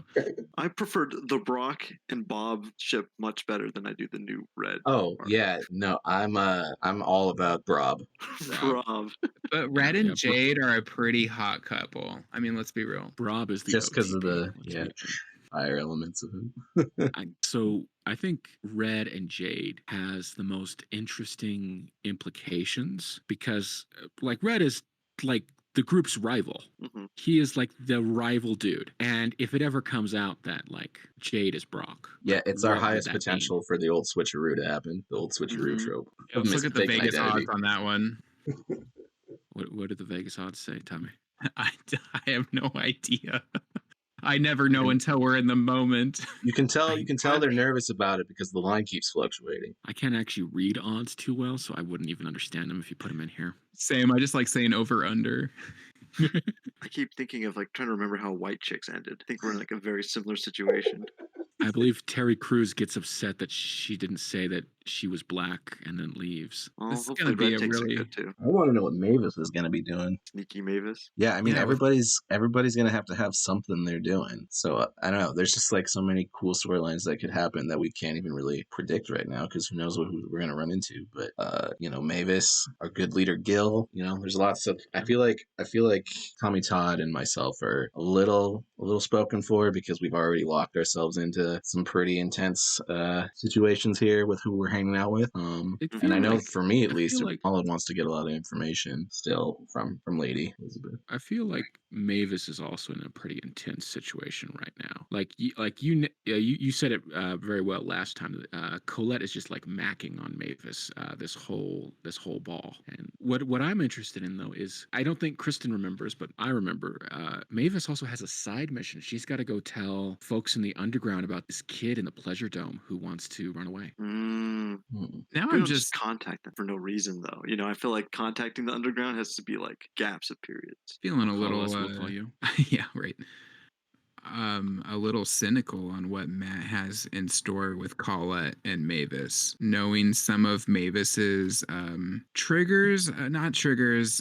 S4: I preferred the Brock and Bob ship much better than I do the new Red.
S3: Oh yeah, no, I'm all about Brob.
S1: But Red and Jade are a pretty hot couple. I mean, let's be real.
S2: Brob is the
S3: just because of the
S2: OTP,
S3: fire elements of him.
S2: So I think Red and Jade has the most interesting implications because like Red is like the group's rival. He is like the rival dude. And if it ever comes out that like Jade is Brock.
S3: Yeah, it's our highest potential for the old switcheroo to happen. The old switcheroo trope.
S1: Let's look at the Vegas odds on that one.
S2: What did the Vegas odds say, Tommy?
S1: I have no idea. I never know until we're in the moment.
S3: You can tell they're nervous about it because the line keeps fluctuating.
S2: I can't actually read odds too well, so I wouldn't even understand them if you put them in here.
S1: Same. I just like saying over under.
S4: I keep thinking of like trying to remember how White Chicks ended. I think we're in like a very similar situation.
S2: I believe Terry Crews gets upset that she didn't say that she was black and then leaves.
S4: Well,
S1: This is
S4: hopefully
S1: gonna be
S4: Red
S1: a
S4: takes
S1: really
S4: it good too.
S3: I want to know what Mavis is going to be doing.
S4: Sneaky Mavis.
S3: Yeah, I mean
S1: Yeah, with-
S3: everybody's gonna have to have something they're doing. So I don't know. There's just like so many cool storylines that could happen that we can't even really predict right now because who knows who we're gonna run into. But Mavis, our good leader Gil. There's lots of. I feel like Tommy Todd and myself are a little spoken for because we've already locked ourselves into some pretty intense situations here with who we're hanging out with. And I know for me at least, Colin wants to get a lot of information still from Lady Elizabeth.
S2: I feel like Mavis is also in a pretty intense situation right now. You said it very well last time. Colette is just like macking on Mavis this whole ball. And what I'm interested in though is I don't think Kristen remembers, but I remember Mavis also has a side mission. She's got to go tell folks in the underground about this kid in the Pleasure Dome who wants to run away.
S1: now
S4: You
S1: I'm
S4: don't
S1: just
S4: contact them for no reason though. I feel like contacting the underground has to be like gaps of periods.
S1: feeling a
S2: Call
S1: little
S2: us, we'll call you.
S1: yeah, right. A little cynical on what Matt has in store with Colette and Mavis, knowing some of Mavis's triggers, not triggers,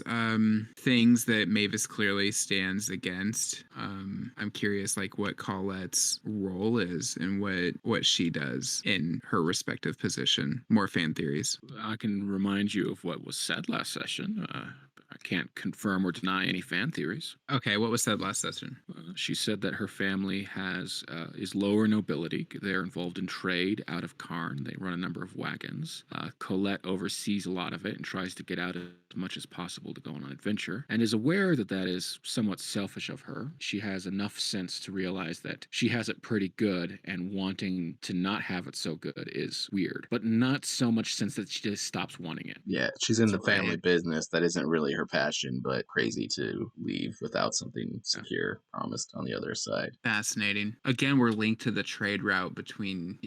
S1: things that Mavis clearly stands against. I'm curious, like what Colette's role is and what she does in her respective position. More fan theories.
S2: I can remind you of what was said last session. I can't confirm or deny any fan theories.
S1: Okay, what was said last session?
S2: She said that her family is lower nobility. They're involved in trade out of Karn. They run a number of wagons. Colette oversees a lot of it and tries to get out as much as possible to go on an adventure, and is aware that is somewhat selfish of her. She has enough sense to realize that she has it pretty good, and wanting to not have it so good is weird, but not so much sense that she just stops wanting it.
S3: Yeah, she's in the
S1: That's right.
S3: family business that isn't really her passion, but crazy to leave without something secure promised on the other side.
S1: Fascinating. Again, we're linked to the trade route between,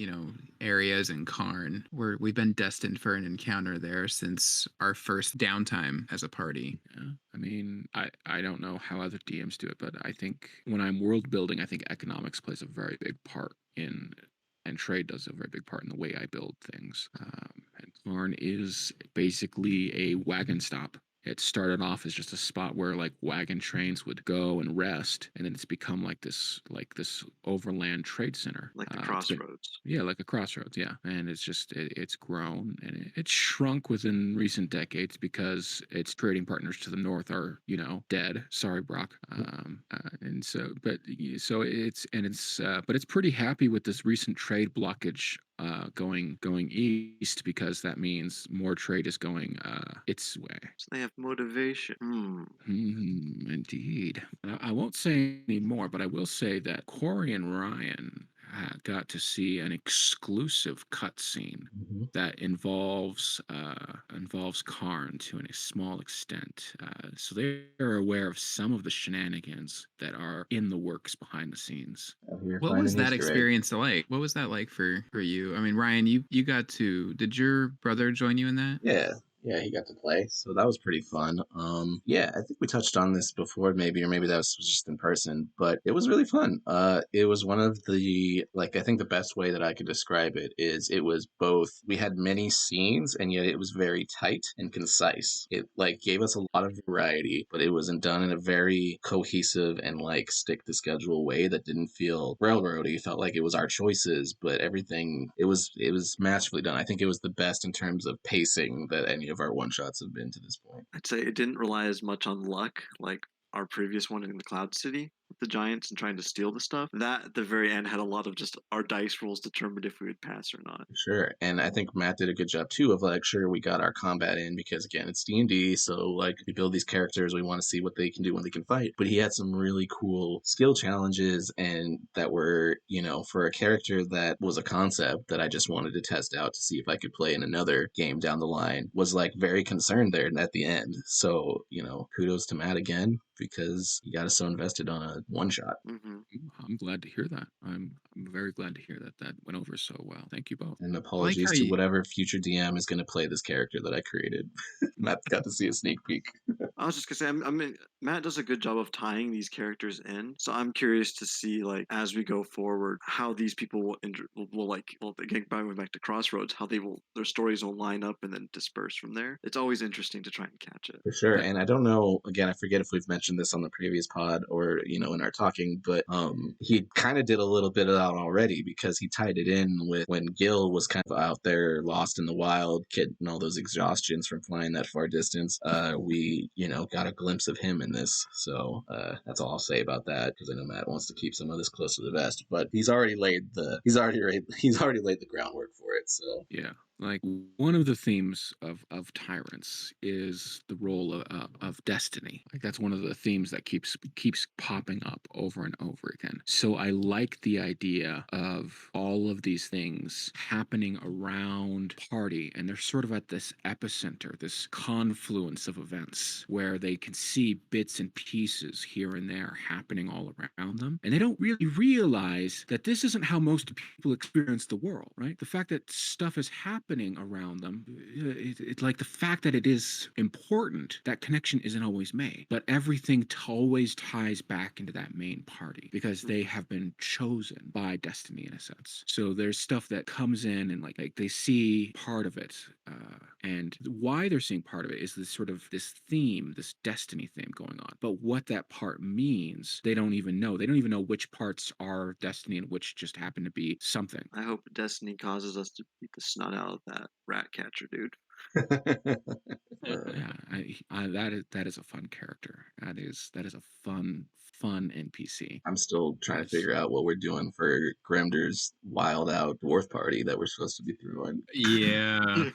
S1: areas and Karn. We've been destined for an encounter there since our first downtime as a party.
S2: Yeah. I mean, I don't know how other DMs do it, but I think when I'm world building, I think economics plays a very big part and trade does a very big part in the way I build things. And Karn is basically a wagon stop. It started off as just a spot where like wagon trains would go and rest, and then it's become like this overland trade center,
S4: Like the crossroads.
S2: like a crossroads, yeah. And it's grown and it's shrunk within recent decades because its trading partners to the north are dead. Sorry, Brock. But it's pretty happy with this recent trade blockage going east, because that means more trade is going its way.
S4: So they have motivation.
S2: Indeed. I won't say any more, but I will say that Corey and Ryan got to see an exclusive cutscene that involves Karn to a small extent. So they are aware of some of the shenanigans that are in the works behind the scenes.
S1: What was that experience like? What was that like for you? I mean, Ryan, you got to. Did your brother join you in that?
S3: Yeah, he got to play, so that was pretty fun. Yeah, I think we touched on this before, maybe that was just in person, but it was really fun. It was one of the, I think the best way that I could describe it is it was both, we had many scenes, and yet it was very tight and concise. It, gave us a lot of variety, but it wasn't done in a very cohesive and, stick-to-schedule way that didn't feel railroady. It felt like it was our choices, but everything, it was masterfully done. I think it was the best in terms of pacing that any of our one-shots have been to this point.
S4: I'd say it didn't rely as much on luck like our previous one in the Cloud City with the giants and trying to steal the stuff. That at the very end had a lot of just our dice rolls determined if we would pass or not.
S3: Sure, and I think Matt did a good job too of sure, we got our combat in because again it's D&D, so we build these characters, we want to see what they can do when they can fight. But he had some really cool skill challenges, and that were for a character that was a concept that I just wanted to test out to see if I could play in another game down the line, was very concerned there at the end. So kudos to Matt again, because he got us so invested on a one shot.
S2: I'm glad to hear that. I'm I'm very glad to hear that that went over so well. Thank you both.
S3: And apologies
S1: how
S3: to
S1: you-
S3: whatever future DM is going to play this character that I created. Matt got to see a sneak peek.
S4: I was just gonna say, I mean, Matt does a good job of tying these characters in. So I'm curious to see, like, as we go forward, how these people will like, well, again, going back to Crossroads, how their stories will line up and then disperse from there. It's always interesting to try and catch it.
S3: For sure.
S2: Yeah.
S3: And I don't know, again, I forget if we've mentioned this on the previous pod or, in our talking, but he kind of did a little bit of that already because he tied it in with when Gil was kind of out there lost in the wild, getting all those exhaustions from flying that far distance. We, got a glimpse of him in this. So that's all I'll say about that because I know Matt wants to keep some of this close to the vest, but he's already laid the groundwork for it. So
S2: Yeah. Like one of the themes of Tyrants is the role of destiny. Like that's one of the themes that keeps popping up over and over again. So I like the idea of all of these things happening around party, and they're sort of at this epicenter, this confluence of events where they can see bits and pieces here and there happening all around them, and they don't really realize that this isn't how most people experience the world, right? The fact that stuff is happening around them, it's like the fact that it is important, that connection isn't always made, but everything always ties back into that main party because they have been chosen by destiny in a sense. So there's stuff that comes in and like they see part of it, and why they're seeing part of it is this sort of this theme, this destiny theme going on, but what that part means they don't even know. They don't even know which parts are destiny and which just happen to be something.
S4: I hope destiny causes us to beat the snot out of that rat catcher dude.
S2: Yeah, that is a fun character. That is a fun NPC.
S3: I'm still trying to
S2: Yes.
S3: figure out what we're doing for Grimder's wild out dwarf party that we're supposed to be throwing.
S1: Yeah.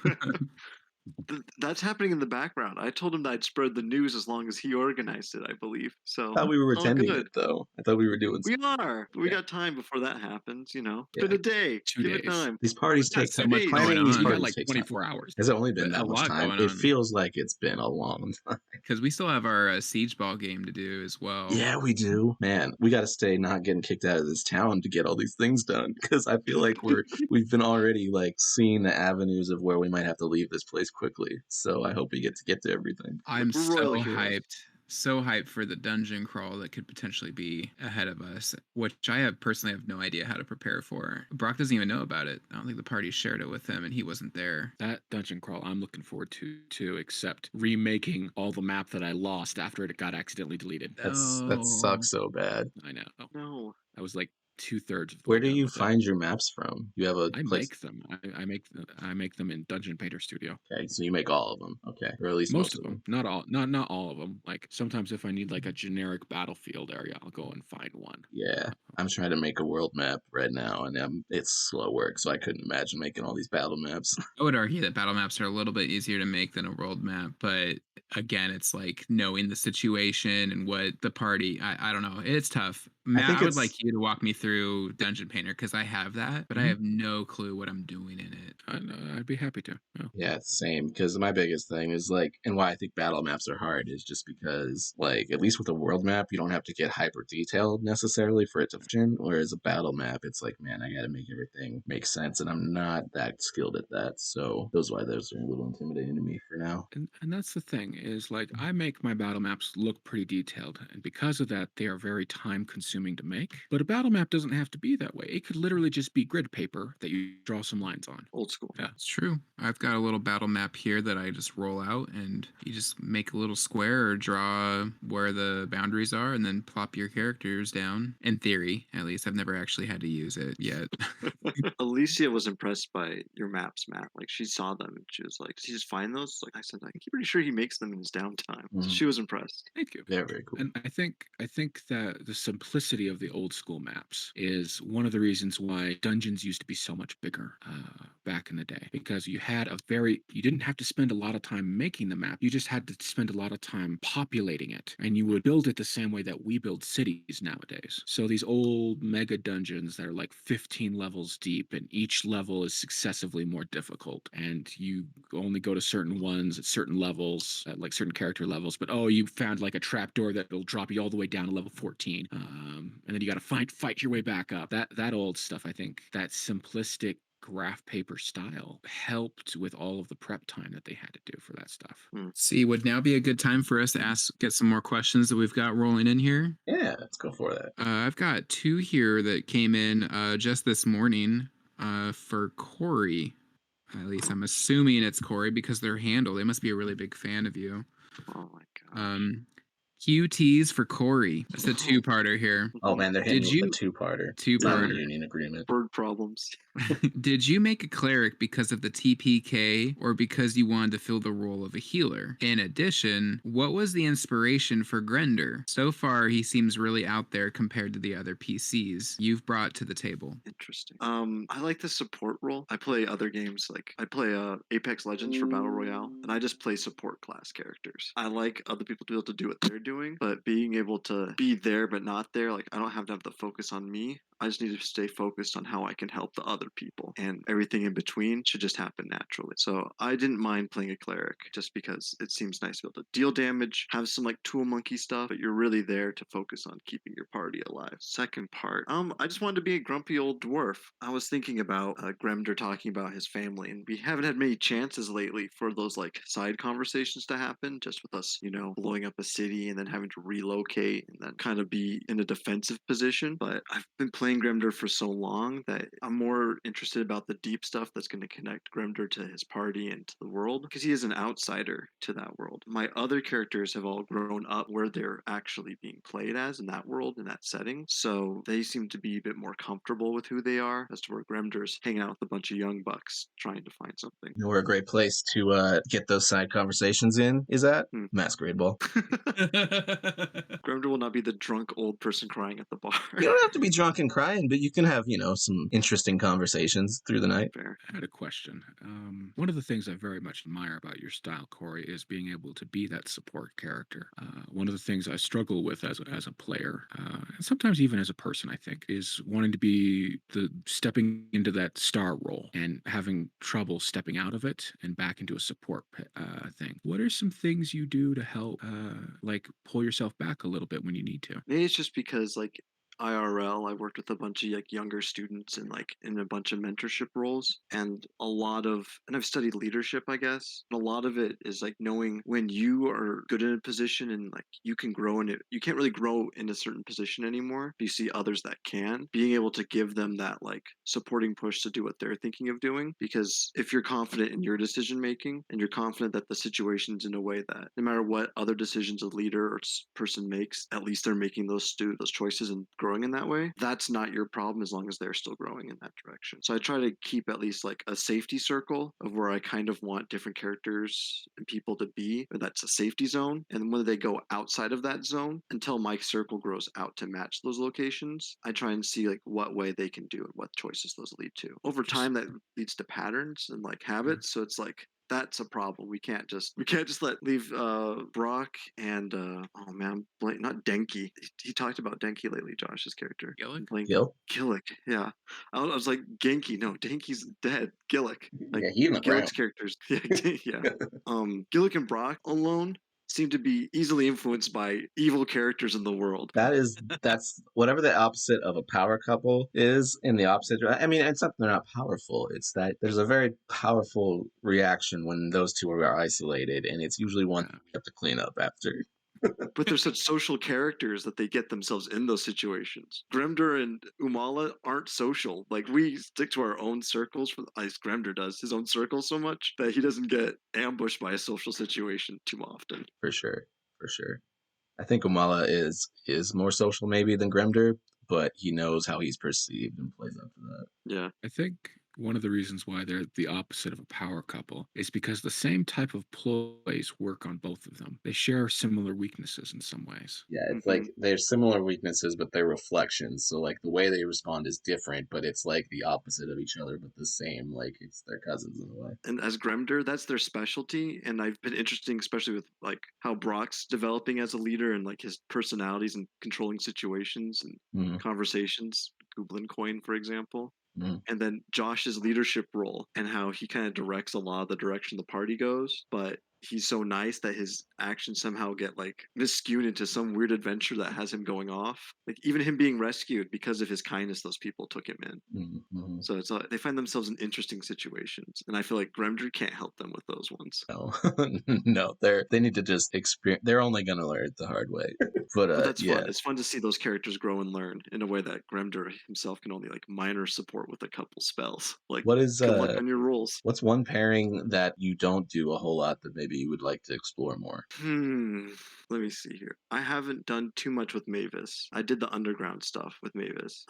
S4: That's happening in the background. I told him that I'd spread the news as long as he organized it, I believe. So
S3: I thought we were
S4: it's all
S3: attending
S4: good.
S3: it though. I thought we were doing
S4: We are. We
S3: Yeah.
S4: got time before that happens. It's
S3: Yeah.
S4: been a day.
S2: 2
S4: Give it
S2: days.
S4: time.
S3: These parties
S1: Got
S3: take
S1: so
S3: time.
S1: much going
S3: Planning these
S1: on.
S2: You got
S3: parties
S2: like
S3: take
S2: 24
S3: time.
S2: hours.
S3: Has it only been
S1: A
S3: that much
S1: lot
S3: time?
S1: going
S3: It
S1: on.
S3: feels like it's been a long time.
S1: Because we still have our siege ball game to do as well.
S3: Yeah, we do. Man, we got to stay not getting kicked out of this town to get all these things done because I feel like we've been already like seeing the avenues of where we might have to leave this place quickly. So I hope we get to everything.
S1: I'm
S4: We're
S1: so
S4: royal heroes.
S1: hyped. So hyped for the dungeon crawl that could potentially be ahead of us, which I personally have no idea how to prepare for. Brock doesn't even know about it. I don't think the party shared it with him, and he wasn't there.
S2: That dungeon crawl I'm looking forward to too, except remaking all the map that I lost after it got accidentally deleted.
S3: That
S1: Oh.
S3: sucks so bad.
S2: I know.
S4: No.
S2: I was like 2/3 of the
S3: Where
S2: way
S3: do
S2: done
S3: you
S2: with it.
S3: find your maps from? You have a
S2: I
S3: place.
S2: make them. I make them in Dungeon Painter Studio.
S3: Okay, so you make all of them. Okay, or at least
S2: Most of them, not all, not all of them. Like sometimes if I need like a generic battlefield area, I'll go and find one.
S3: Yeah, I'm trying to make a world map right now, and it's slow work, so I couldn't imagine making all these battle maps.
S1: I would argue that battle maps are a little bit easier to make than a world map, but again, it's like knowing the situation and what the party. I don't know. It's tough. Matt,
S3: think
S1: I would
S3: it's-
S1: like you to walk me through Dungeon Painter because I have that, but I have no clue what I'm doing in it.
S2: I'd be happy to. Yeah.
S3: Yeah, same. Because my biggest thing is like, and why I think battle maps are hard is just because, like, at least with a world map, you don't have to get hyper detailed necessarily for it to function. Whereas a battle map, it's like, man, I got to make everything make sense, and I'm not that skilled at that. So those are a little intimidating to me for now.
S2: And that's the thing is like I make my battle maps look pretty detailed, and because of that, they are very time consuming to make. But a battle map doesn't have to be that way. It could literally just be grid paper that you draw some lines on.
S4: Old school.
S2: Yeah.
S1: It's true. I've got a little battle map here that I just roll out, and you just make a little square or draw where the boundaries are, and then plop your characters down. In theory, at least. I've never actually had to use it yet.
S4: Alicia was impressed by your maps, Matt. Like she saw them and she was like, "Does he just find those?" Like I said, I'm pretty sure he makes them in his downtime. So she was impressed.
S2: Thank you.
S3: Yeah, very cool.
S2: And I think that the simplicity of the old school maps is one of the reasons why dungeons used to be so much bigger. back in the day, because you didn't have to spend a lot of time making the map. You just had to spend a lot of time populating it, and you would build it the same way that we build cities nowadays. So these old mega dungeons that are like 15 levels deep, and each level is successively more difficult, and you only go to certain ones at certain levels, at like certain character levels, but you found like a trapdoor that'll drop you all the way down to level 14, and then you got to fight your way back up. That old stuff, I think, that simplistic graph paper style helped with all of the prep time that they had to do for that stuff.
S1: See, would now be a good time for us to get some more questions that we've got rolling in here?
S3: Yeah, let's go for that.
S1: I've got 2 here that came in just this morning for Corey. At least I'm assuming it's Corey because their handle, they must be a really big fan of you.
S4: Oh my gosh.
S1: QTs for Corey. That's a 2-parter here.
S3: Oh man, they're hitting
S1: Did
S3: you
S1: you
S3: with a two-parter.
S1: two
S3: Not a
S1: parter?
S3: union agreement.
S4: Bird problems.
S1: Did you make a cleric because of the TPK or because you wanted to fill the role of a healer? In addition, what was the inspiration for Grender? So far, he seems really out there compared to the other PCs you've brought to the table.
S4: Interesting. I like the support role. I play other games, like I play Apex Legends for Battle Royale, and I just play support class characters. I like other people to be able to do what they're doing, but being able to be there but not there, like I don't have to have the focus on me. I just need to stay focused on how I can help the other people, and everything in between should just happen naturally. So I didn't mind playing a cleric just because it seems nice to be able to deal damage, have some like tool monkey stuff, but you're really there to focus on keeping your party alive. Second part, I just wanted to be a grumpy old dwarf. I was thinking about Gremder talking about his family, and we haven't had many chances lately for those like side conversations to happen, just with us, blowing up a city and then having to relocate and then kind of be in a defensive position. But I've been playing Gremder for so long that I'm more interested about the deep stuff that's going to connect Gremder to his party and to the world, because he is an outsider to that world. My other characters have all grown up where they're actually being played as in that world, in that setting, so they seem to be a bit more comfortable with who they are, as to where Gremder's hanging out with a bunch of young bucks trying to find something.
S3: You know where a great place to get those side conversations in is at?
S4: Hmm.
S3: Masquerade Ball.
S4: Gremder will not be the drunk old person crying at the bar.
S3: You don't have to be drunk and crying, but you can have, some interesting conversations through the night.
S4: Fair.
S2: I had a question. One of the things I very much admire about your style, Corey, is being able to be that support character. One of the things I struggle with as a player, and sometimes even as a person, I think, is wanting to be stepping into that star role and having trouble stepping out of it and back into a support thing. What are some things you do to help, like, pull yourself back a little bit when you need to?
S4: Maybe it's just because like IRL, I worked with a bunch of like younger students and like in a bunch of mentorship roles, and I've studied leadership, I guess. And a lot of it is like knowing when you are good in a position and like you can grow in it. You can't really grow in a certain position anymore. But you see others that can. Being able to give them that like supporting push to do what they're thinking of doing, because if you're confident in your decision making and you're confident that the situation's in a way that no matter what other decisions a leader or person makes, at least they're making those choices and growing in that way, that's not your problem as long as they're still growing in that direction. So I try to keep at least like a safety circle of where I kind of want different characters and people to be, or that's a safety zone. And when they go outside of that zone, until my circle grows out to match those locations, I try and see like what way they can do and what choices those lead to. Over time, that leads to patterns and like habits. So it's like that's a problem. We can't just leave Brock and oh man, not Denki. He talked about Denki lately, Josh's character. Gillick, yeah. I was like Genki, no, Denki's dead. Gillick, like
S3: Yeah, he in the
S4: Gillick's
S3: ground.
S4: characters, yeah. Gillick and Brock alone seem to be easily influenced by evil characters in the world.
S3: That's whatever the opposite of a power couple is in the opposite. I mean, it's not they're not powerful. It's that there's a very powerful reaction when those two are isolated, and it's usually one we have to clean up after.
S4: But they're such social characters that they get themselves in those situations. Gremder and Umala aren't social. Like, we stick to our own circles, at least Gremder does, his own circle so much that he doesn't get ambushed by a social situation too often.
S3: For sure. I think Umala is more social maybe than Gremder, but he knows how he's perceived and plays up to that.
S4: Yeah.
S2: I think one of the reasons why they're the opposite of a power couple is because the same type of ploys work on both of them. They share similar weaknesses in some ways.
S3: Yeah, it's
S4: Mhm.
S3: like they're similar weaknesses, but they're reflections. So like the way they respond is different, but it's like the opposite of each other, but the same. Like it's their cousins in a way.
S4: And as Gremder, that's their specialty. And I've been interesting, especially with like how Brock's developing as a leader and like his personalities and controlling situations and
S3: Mm-hmm.
S4: conversations. Goblin Coin, for example.
S3: Mm-hmm.
S4: And then Josh's leadership role and how he kind of directs a lot of the direction the party goes, but he's so nice that his actions somehow get like miscued into some weird adventure that has him going off. Like even him being rescued because of his kindness, those people took him in.
S3: Mm-hmm.
S4: So it's they find themselves in interesting situations, and I feel like Gremdry can't help them with those ones.
S3: No, no, they need to just experience. They're only gonna learn it the hard way. But
S4: But that's
S3: yeah.
S4: fun. It's fun to see those characters grow and learn in a way that Gremder himself can only like minor support with a couple spells. Like,
S3: What is
S4: good luck on your rolls.
S3: what's one pairing that you don't do a whole lot that maybe you would like to explore more?
S4: Let me see here. I haven't done too much with Mavis. I did the underground stuff with Mavis.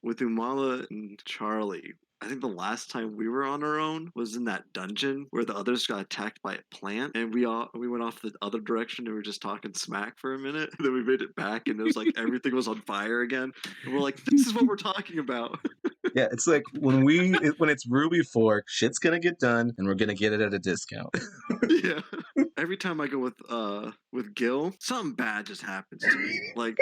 S4: With Umala and Charlie, I think the last time we were on our own was in that dungeon where the others got attacked by a plant, and we went off the other direction and we were just talking smack for a minute. And then we made it back, and it was like everything was on fire again. And we're like, "This is what we're talking about."
S3: Yeah, it's like when it's Ruby Fork, shit's gonna get done, and we're gonna get it at a discount.
S4: Yeah. Every time I go with Gil, something bad just happens to me. Like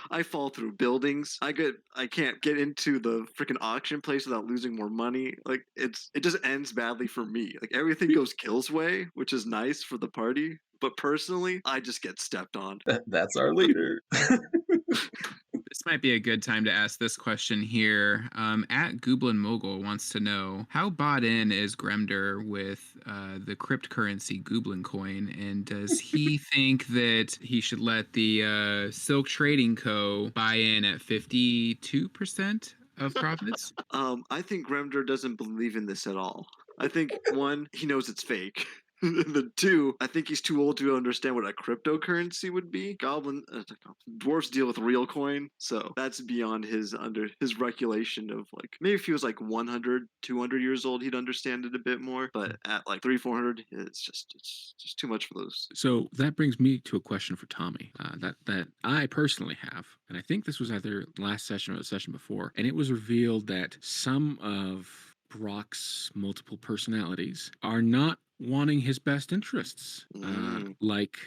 S4: I fall through buildings. I can't get into the freaking auction place without losing more money. Like it just ends badly for me. Like everything goes Gil's way, which is nice for the party. But personally, I just get stepped on.
S3: That's our leader.
S1: This might be a good time to ask this question here. At Gooblin Mogul wants to know how bought in is Gremder with the cryptocurrency Gooblin coin, and does he think that he should let the Silk Trading Co. buy in at 52% of profits?
S4: I think Gremder doesn't believe in this at all. I think one, he knows it's fake. And then two, I think he's too old to understand what a cryptocurrency would be. Dwarves deal with real coin, so that's beyond his recollection of like maybe if he was like 100, 200 years old, he'd understand it a bit more. But at like 300, 400, it's just too much for those.
S2: So that brings me to a question for Tommy that I personally have, and I think this was either last session or the session before, and it was revealed that some of Brock's multiple personalities are not wanting his best interests. Like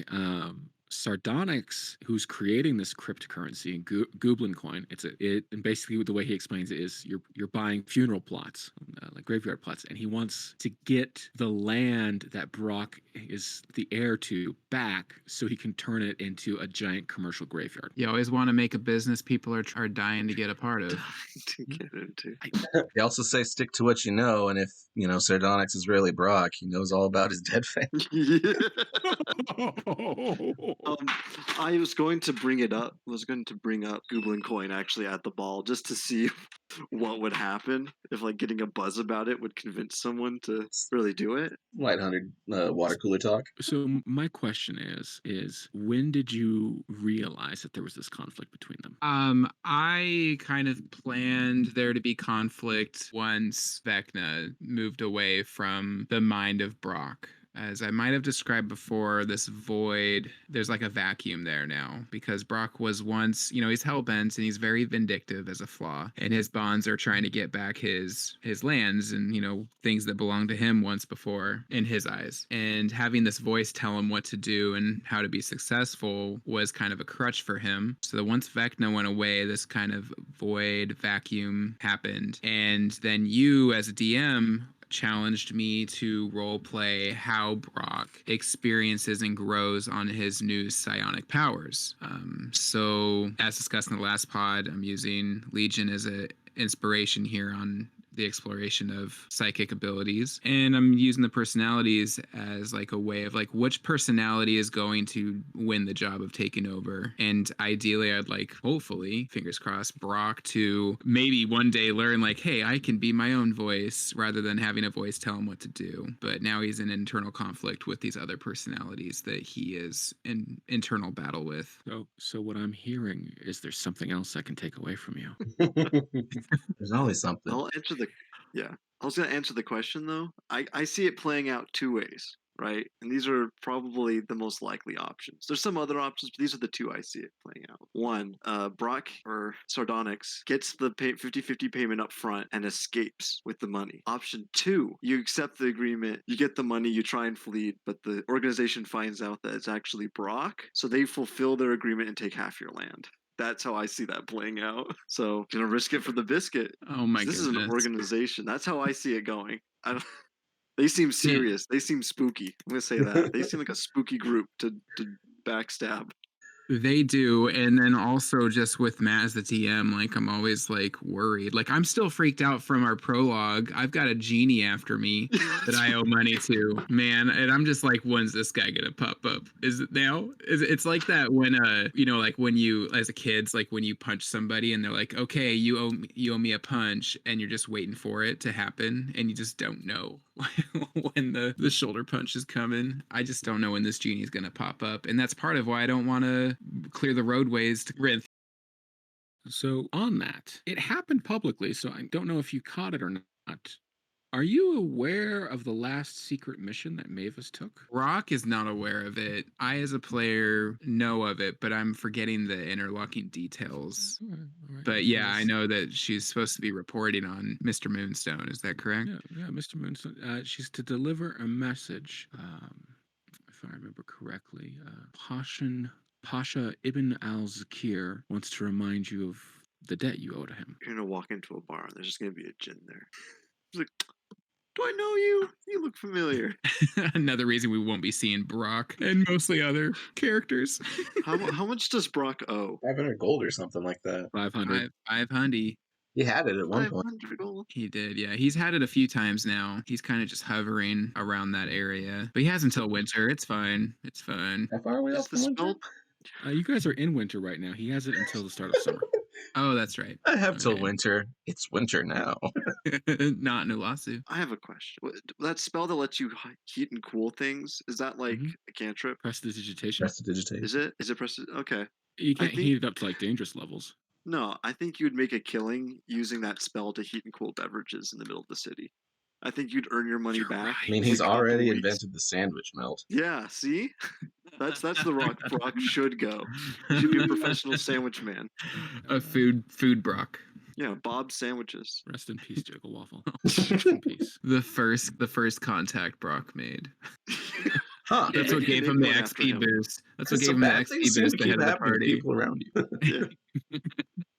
S2: Sardonyx, who's creating this cryptocurrency in Gooblin coin. And basically the way he explains it is you're buying funeral plots, like graveyard plots, and he wants to get the land that Brock is the heir to back so he can turn it into a giant commercial graveyard.
S1: You always want to make a business people are dying to get a part of.
S4: To get into.
S3: They also say stick to what you know, and if Sardonyx is really Brock, he knows all about his dead family.
S4: Yeah. I was going to bring it up. Was going to bring up Gooblin coin actually at the ball just to see what would happen if like getting a buzz about it would convince someone to really do it.
S3: Light-hearted water cooler talk.
S2: So my question is when did you realize that there was this conflict between them?
S1: I kind of planned there to be conflict once Vecna moved away from the mind of Brock. As I might have described before, this void, there's like a vacuum there now because Brock was once, he's hellbent and he's very vindictive as a flaw, and his bonds are trying to get back his lands and, things that belonged to him once before in his eyes. And having this voice tell him what to do and how to be successful was kind of a crutch for him. So that once Vecna went away, this kind of void vacuum happened. And then you as a DM challenged me to role play how Brock experiences and grows on his new psionic powers. So as discussed in the last pod, I'm using Legion as an inspiration here on the exploration of psychic abilities, and I'm using the personalities as like a way of like which personality is going to win the job of taking over. And ideally I'd like, hopefully, fingers crossed, Brock to maybe one day learn like, hey, I can be my own voice rather than having a voice tell him what to do. But now he's in internal conflict with these other personalities that he is in internal battle with.
S2: So what I'm hearing is there's something else I can take away from you.
S3: There's always something.
S4: I'll answer the I was going to answer the question, though. I see it playing out two ways, right? And these are probably the most likely options. There's some other options, but these are the two I see it playing out. One, Brock or Sardonyx gets the 50-50 payment up front and escapes with the money. Option two, you accept the agreement, you get the money, you try and flee, but the organization finds out that it's actually Brock, so they fulfill their agreement and take half your land. That's how I see that playing out. So, gonna risk it for the biscuit.
S2: Oh my
S4: This
S2: goodness.
S4: is an organization. That's how I see it going. They seem serious. They seem spooky. I'm gonna say that. They seem like a spooky group to backstab.
S1: They do, and then also just with Matt as the TM, like I'm always like worried. Like I'm still freaked out from our prologue. I've got a genie after me that I owe money to, man, and I'm just like, when's this guy gonna pop up? Is it now? It's like that when like when you as a kid's like when you punch somebody and they're like, okay, you owe me a punch, and you're just waiting for it to happen, and you just don't know when the shoulder punch is coming. I just don't know when this genie's gonna pop up, and that's part of why I don't want to clear the roadways to Rinth.
S2: So on that, it happened publicly, so I don't know if you caught it or not. Are you aware of the last secret mission that Mavis took?
S1: Rock is not aware of it. I, as a player, know of it, but I'm forgetting the interlocking details.
S2: All right,
S1: But yeah, I know that she's supposed to be reporting on Mr. Moonstone. Is that correct?
S2: Yeah, Mr. Moonstone. She's to deliver a message. If I remember correctly, Pasha Ibn al-Zakir wants to remind you of the debt you owe to him.
S4: You're gonna walk into a bar and there's just gonna be a djinn there. He's like, do I know you? You look familiar.
S1: Another reason we won't be seeing Brock and mostly other characters.
S4: How much does Brock owe?
S3: 500 gold or something like that.
S2: 500.
S1: 500.
S3: He had it at one point.
S4: 500 gold.
S1: He did, yeah. He's had it a few times now. He's kind of just hovering around that area. But he has until winter. It's fine. It's fine.
S3: How far are we
S4: Is
S3: off
S4: the
S3: from winter?
S4: spell?
S2: You guys are in winter right now. He has it until the start of summer.
S1: Oh, that's right.
S3: I have till
S1: Okay.
S3: winter. It's winter now.
S1: Not Nulasu.
S4: I have a question. That spell that lets you heat and cool things, is that like
S2: Mhm.
S4: a cantrip?
S2: Prestidigitation.
S3: Prestidigitation.
S4: Is it? Is it okay.
S2: You can't
S4: think-
S2: heat it up to like dangerous levels.
S4: No, I think you'd make a killing using that spell to heat and cool beverages in the middle of the city. I think you'd earn your money
S1: You're
S4: back.
S1: right.
S3: I mean, he's
S4: in a couple
S3: already
S4: weeks.
S3: invented the sandwich melt.
S4: Yeah, see? That's the rock Brock should go. He should be a professional sandwich man.
S1: A food Brock.
S4: Yeah, Bob's sandwiches.
S2: Rest in peace, Jiggle Waffle. Rest in peace.
S1: The first contact Brock made.
S3: Huh.
S1: That's
S4: Yeah,
S1: what
S4: they
S1: gave him the
S4: went after
S1: XP
S4: him.
S1: boost. That's what
S3: It's
S1: gave
S3: a
S1: him the
S3: bad thing
S1: XP
S3: to
S1: boost
S3: keep
S1: ahead of the
S3: happening to
S1: party.
S3: people around you.
S4: Yeah.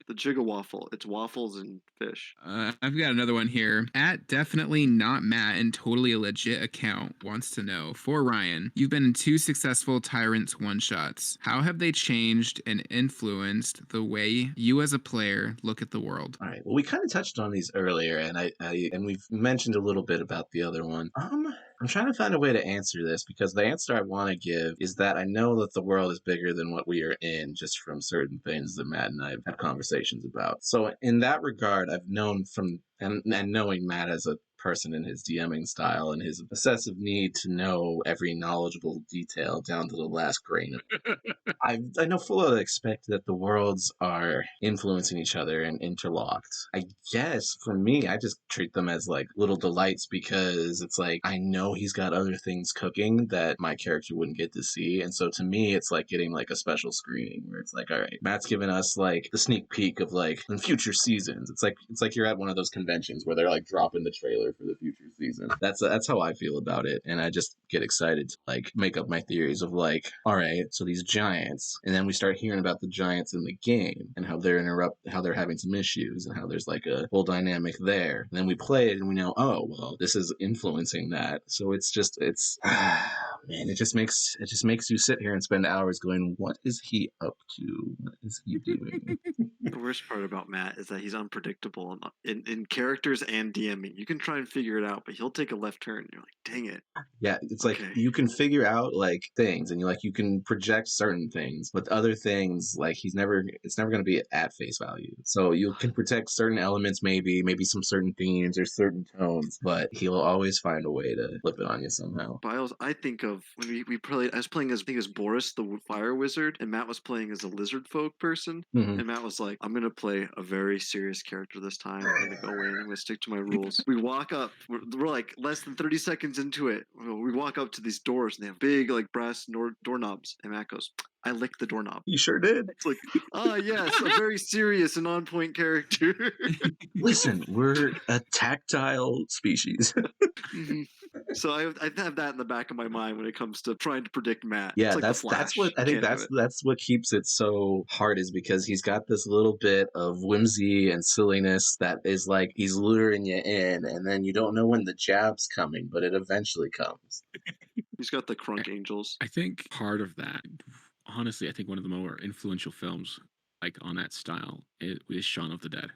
S4: The Jigga Waffle. It's waffles and fish.
S1: I've got another one here. At definitely not Matt and totally a legit account wants to know, for Ryan, you've been in 2 successful Tyrants one-shots. How have they changed and influenced the way you as a player look at the world?
S3: All right. Well, we kind of touched on these earlier, and and we've mentioned a little bit about the other one. I'm trying to find a way to answer this because the answer I want to give is that I know that the world is bigger than what we are in, just from certain things that Matt and I have had conversations about. So in that regard, I've known from and knowing Matt as a person in his DMing style and his obsessive need to know every knowledgeable detail down to the last grain of I know full well expect that the worlds are influencing each other and interlocked. I guess for me, I just treat them as like little delights because it's like I know he's got other things cooking that my character wouldn't get to see. And so to me, it's like getting like a special screening where it's like, all right, Matt's giving us like the sneak peek of like in future seasons. It's like you're at one of those conventions where they're like dropping the trailer for the future season. That's how I feel about it. And I just get excited to like make up my theories of like, all right, so these giants, and then we start hearing about the giants in the game and how they're having some issues and how there's like a whole dynamic there. And then we play it and we know, oh well, this is influencing that. So it's man, it just makes you sit here and spend hours going, what is he up to? What is he doing?
S4: The worst part about Matt is that he's unpredictable in characters and DMing. You can try and figure it out, but he'll take a left turn. And you're like, dang it.
S3: Yeah, it's like
S4: Okay.
S3: you can figure out like things and you can project certain things, but other things like it's never going to be at face value. So you can protect certain elements, maybe some certain themes or certain tones, but he'll always find a way to flip it on you somehow.
S4: Biles, I think of when we played. I was playing as, I think, as Boris, the fire wizard, and Matt was playing as a lizard folk person.
S3: Mhm.
S4: And Matt was like, "I'm gonna play a very serious character this time. I'm gonna go in. I'm gonna stick to my rules." We walk up. We're like less than 30 seconds into it. We walk up to these doors, and they have big like brass doorknobs. And Matt goes, "I licked the doorknob."
S3: You sure did.
S4: It's like, yes, a very serious and on point character.
S3: Listen, we're a tactile species.
S4: Mhm. So I have that in the back of my mind when it comes to trying to predict Matt.
S3: Yeah,
S4: it's like
S3: that's
S4: the Flash.
S3: what I
S4: You
S3: think.
S4: can't do it.
S3: That's what keeps it so hard, is because he's got this little bit of whimsy and silliness that is like he's luring you in, and then you don't know when the jab's coming, but it eventually comes.
S4: He's got the Crunk Angels.
S2: I think part of that, honestly, I think one of the more influential films like on that style is Shaun of the Dead,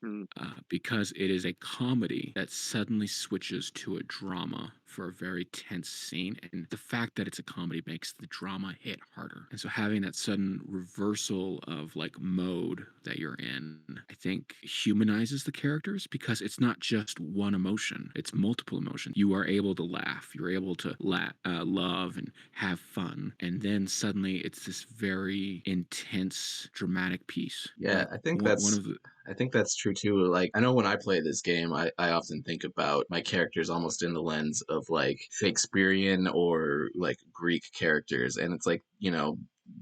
S2: because it is a comedy that suddenly switches to a drama for a very tense scene, and the fact that it's a comedy makes the drama hit harder. And so having that sudden reversal of like mode that you're in, I think humanizes the characters, because it's not just one emotion, it's multiple emotions. You are able to laugh, you're able to love and have fun, and then suddenly it's this very intense dramatic piece.
S3: Yeah,
S2: Like,
S3: I think
S2: one of the
S3: I think that's true too. Like, I know when I play this game, I often think about my characters almost in the lens of like Shakespearean or like Greek characters. And it's like,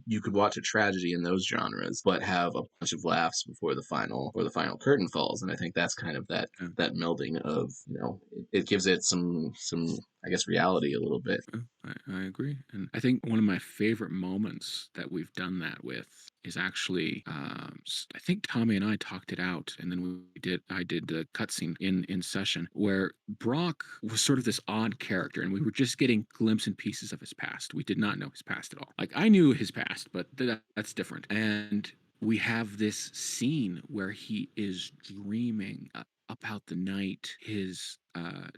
S3: you could watch a tragedy in those genres, but have a bunch of laughs before the final curtain falls. And I think that's kind of that melding of, it gives it some I guess reality a little bit.
S2: I agree. And I think one of my favorite moments that we've done that with is actually, I think Tommy and I talked it out, and then I did the cutscene in session where Brock was sort of this odd character, and we were just getting glimpses and pieces of his past. We did not know his past at all. Like, I knew his past, but that's different. And we have this scene where he is dreaming about the night his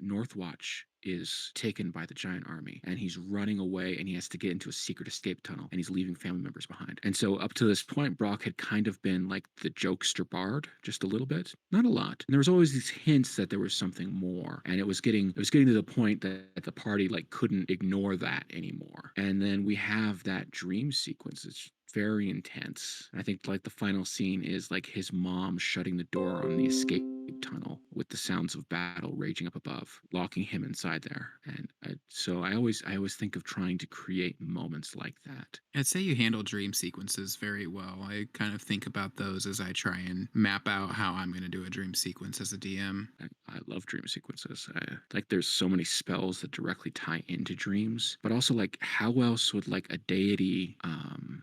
S2: Northwatch is taken by the giant army, and he's running away, and he has to get into a secret escape tunnel, and he's leaving family members behind. And so up to this point, Brock had kind of been like the jokester bard, just a little bit, not a lot. And there was always these hints that there was something more, and it was getting to the point that the party like couldn't ignore that anymore. And then we have that dream sequence. It's very intense. I think like the final scene is like his mom shutting the door on the escape tunnel with the sounds of battle raging up above, locking him inside there. And so I always think of trying to create moments like that.
S1: I'd say you handle dream sequences very well. I kind of think about those as I try and map out how I'm going to do a dream sequence as a DM.
S2: I love dream sequences. Like there's so many spells that directly tie into dreams, but also like how else would like a deity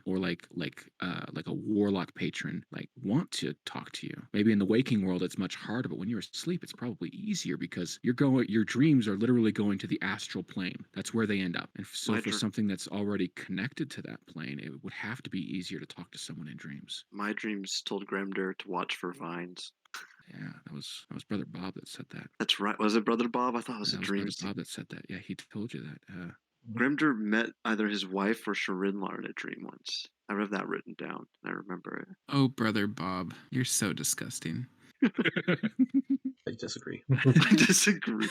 S2: or like a warlock patron like want to talk to you? Maybe in the waking world it's much harder, but when you're asleep it's probably easier, because your dreams are literally going to the astral plane. That's where they end up. And so for something that's already connected to that plane, it would have to be easier to talk to someone in dreams.
S4: My dreams told Grimder to watch for vines.
S2: Yeah, that was Brother Bob that said that.
S4: That's right. Was it Brother Bob? I thought it was a dream.
S2: Brother Bob that said that. Yeah, he told you that.
S4: Grimder met either his wife or Sharinlar in a dream once. I have that written down. I remember it.
S1: Oh, Brother Bob, you're so disgusting.
S3: I disagree.
S4: I disagree.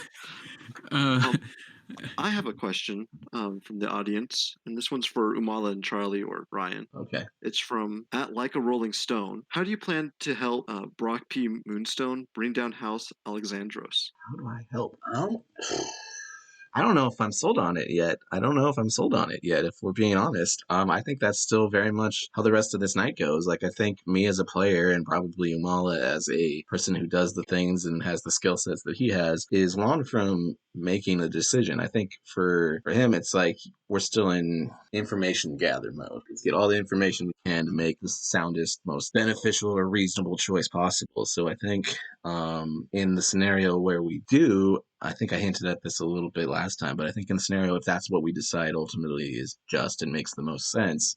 S4: I have a question from the audience, and this one's for Umala and Charlie or Ryan.
S3: Okay.
S4: It's from at Like a Rolling Stone. How do you plan to help Brock P. Moonstone bring down House Alexandros?
S3: How do I help? I don't know if I'm sold on it yet. If we're being honest. I think that's still very much how the rest of this night goes. Like, I think me as a player, and probably Umala as a person who does the things and has the skill sets that he has, is long from making a decision. I think for him, it's like we're still in information gather mode. Let's get all the information we can to make the soundest, most beneficial or reasonable choice possible. So I think in the scenario where we do, I think I hinted at this a little bit last time, but I think in the scenario, if that's what we decide ultimately is just and makes the most sense,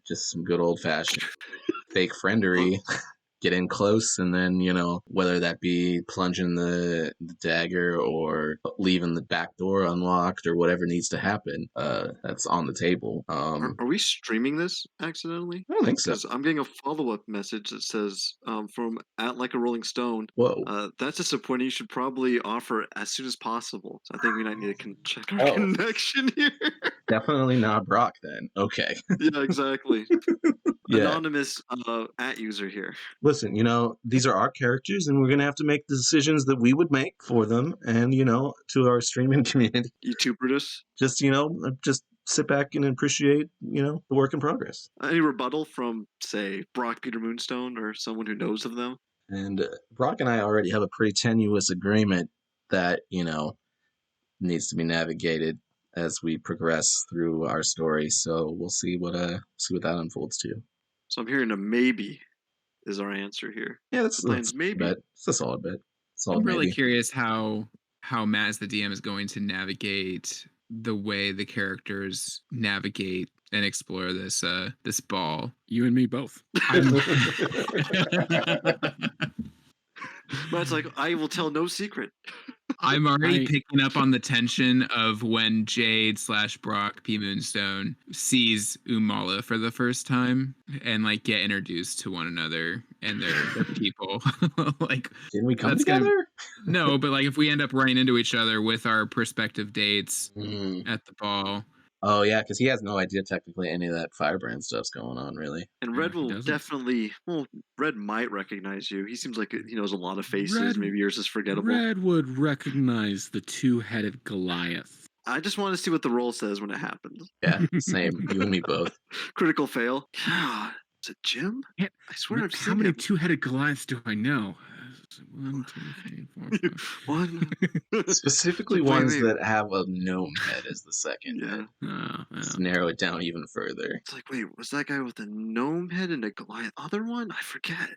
S3: just some good old-fashioned fake friendery, get in close, and then, whether that be plunging the dagger or leaving the back door unlocked or whatever needs to happen, that's on the table.
S4: Are we streaming this accidentally?
S3: I don't think so.
S4: Because I'm getting a follow-up message that says from at Like a Rolling Stone.
S3: Whoa.
S4: That's disappointing. You should probably offer as soon as possible. So I think we might need to check our connection here.
S3: Definitely not Brock then. Okay.
S4: Yeah, exactly.
S3: Yeah.
S4: Anonymous at user here.
S3: Listen, these are our characters, and we're going to have to make the decisions that we would make for them and, to our streaming community.
S4: You too, Brutus.
S3: Just sit back and appreciate, the work in progress.
S4: Any rebuttal from, say, Brock Peter Moonstone or someone who knows of them?
S3: And Brock and I already have a pretty tenuous agreement that, needs to be navigated as we progress through our story. So we'll see what that unfolds to.
S4: So I'm hearing a maybe is our answer here.
S3: Yeah, that's
S4: the plan's maybe.
S3: It's a solid bet.
S1: I'm really curious how Matt as the DM is going to navigate the way the characters navigate and explore this ball.
S2: You and me both.
S4: Matt's like, I will tell no secret.
S1: I'm already picking up on the tension of when Jade / Brock P. Moonstone sees Umala for the first time and get introduced to one another and their people.
S3: Didn't we come together?
S1: No, but if we end up running into each other with our prospective dates at the ball.
S3: Oh yeah, because he has no idea technically any of that Firebrand stuff's going on, really.
S4: And Red will definitely. Well, Red might recognize you. He seems like he knows a lot of faces. Maybe yours is forgettable.
S2: Red would recognize the two-headed Goliath.
S4: I just want to see what the roll says when it happens.
S3: Yeah, same. You and me both.
S4: Critical fail. God, is it Jim? I swear I've seen
S2: How many
S4: him.
S2: two-headed Goliaths do I know? 1, 2, 3, 4, 5.
S3: Specifically ones that have a gnome head as the second.
S2: Yeah.
S3: Let's narrow it down even further.
S4: It's wait, was that guy with a gnome head and a Goliath other one? I forget.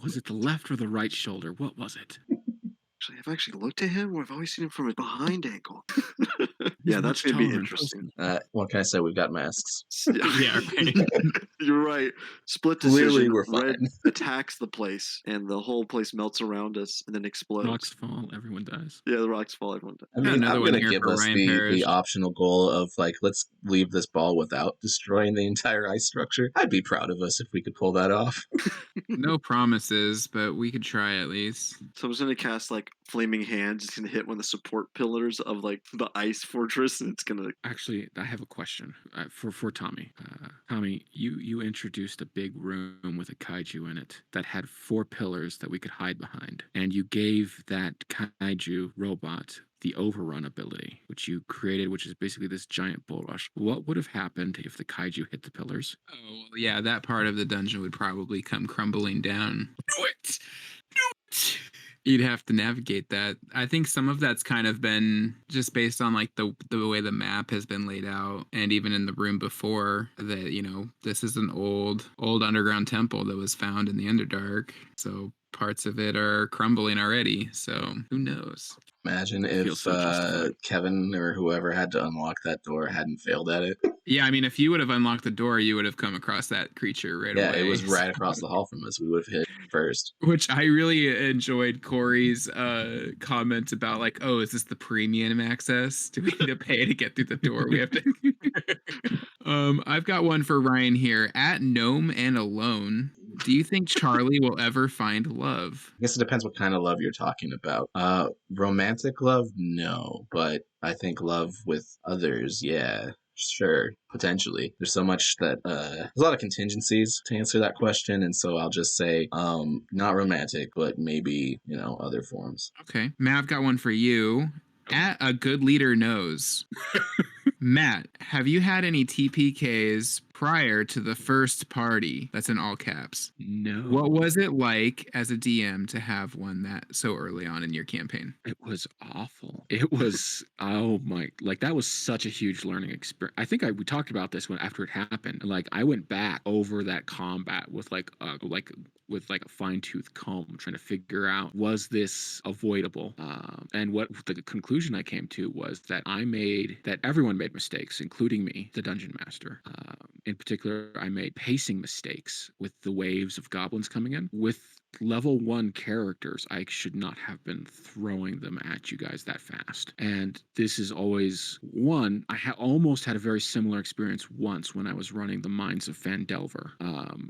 S2: Was it the left or the right shoulder? What was it?
S4: Actually, I've actually looked at him, or I've always seen him from a behind angle. Yeah, that's going to be interesting.
S3: What can I say? We've got masks.
S1: Yeah, right.
S4: You're right. Split decision.
S3: Clearly, we're fine.
S4: Red attacks the place, and the whole place melts around us and then explodes.
S2: Rocks fall, everyone dies.
S4: Yeah, the rocks fall, everyone dies.
S3: I mean, I'm going to give us the
S1: Parrish.
S3: optional goal of let's leave this ball without destroying the entire ice structure. I'd be proud of us if we could pull that off.
S1: No promises, but we could try at least.
S4: So I'm just going to cast flaming hands. It's going to hit one of the support pillars of the ice fortress, and it's going to.
S2: Actually, I have a question for Tommy. Tommy, you introduced a big room with a kaiju in it that had 4 pillars that we could hide behind, and you gave that kaiju robot the overrun ability, which you created, which is basically this giant bull rush. What would have happened if the kaiju hit the pillars?
S1: Oh, well, yeah, that part of the dungeon would probably come crumbling down. Do it! You'd have to navigate that. I think some of that's kind of been just based on the way the map has been laid out, and even in the room before that, this is an old underground temple that was found in the Underdark. So parts of it are crumbling already. So who knows?
S3: Imagine if Kevin or whoever had to unlock that door hadn't failed at it.
S1: Yeah, I mean, if you would have unlocked the door, you would have come across that creature right away.
S3: Yeah, it was right across the hall from us. We would have hit first.
S1: Which I really enjoyed Corey's comment about oh, is this the premium access? Do we need to pay to get through the door? We have to. I've got one for Ryan here. At Gnome and Alone, do you think Charlie will ever find love?
S3: I guess it depends what kind of love you're talking about. Romantic love, no. But I think love with others, yeah. Sure, potentially. There's so much that there's a lot of contingencies to answer that question, and so I'll just say not romantic, but maybe other forms.
S1: Okay, Matt, I've got one for you. At A Good Leader Knows. Matt, have you had any TPKs prior to the first party? That's in all caps.
S2: No.
S1: What was it like as a DM to have one that so early on in your campaign?
S2: It was awful. It was that was such a huge learning experience. I think we talked about this after it happened. I went back over that combat with with a fine-tooth comb, trying to figure out, was this avoidable? And what the conclusion I came to was that everyone made mistakes, including me, the dungeon master. In particular, I made pacing mistakes with the waves of goblins coming in. With level 1 characters, I should not have been throwing them at you guys that fast. And this is always one. I almost had a very similar experience once when I was running the Mines of Phandelver.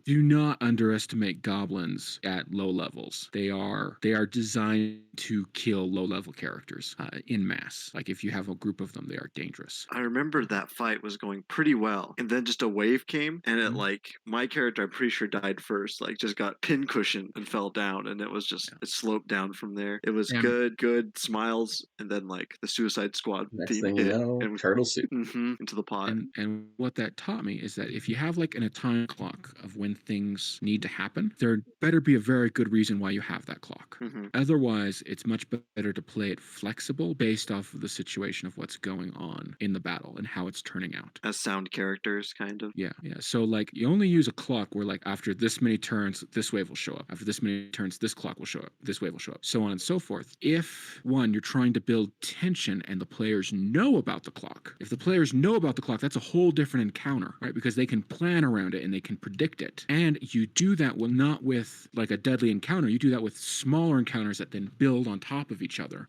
S2: Do not underestimate goblins at low levels. They are designed to kill low level characters in mass. Like if you have a group of them, they are dangerous.
S4: I remember that fight was going pretty well, and then just a wave came, and it
S2: Mhm.
S4: like my character, I'm pretty sure died first. Like just got pincushioned and fell down, and it was just it sloped down from there. It was
S1: Yeah.
S4: good smiles, and then like the Suicide Squad
S3: Next
S4: theme
S3: thing you
S4: hit,
S3: know,
S4: and
S3: turtle soup.
S4: into the pot.
S2: And what that taught me is that if you have like a time clock of when things need to happen, there better be a very good reason why you have that clock. Otherwise, it's much better to play it flexible based off of the situation of what's going on in the battle and how it's turning out.
S4: As sound characters, kind of.
S2: Yeah. So like you only use a clock where like after this many turns, this wave will show up. After this many turns, this clock will show up. This wave will show up. So on and so forth. If one, you're trying to build tension and the players know about the clock. If the players know about the clock, that's a whole different encounter, right? Because they can plan around it and they can predict it. And you do that not with like a deadly encounter. You do that with smaller encounters that then build on top of each other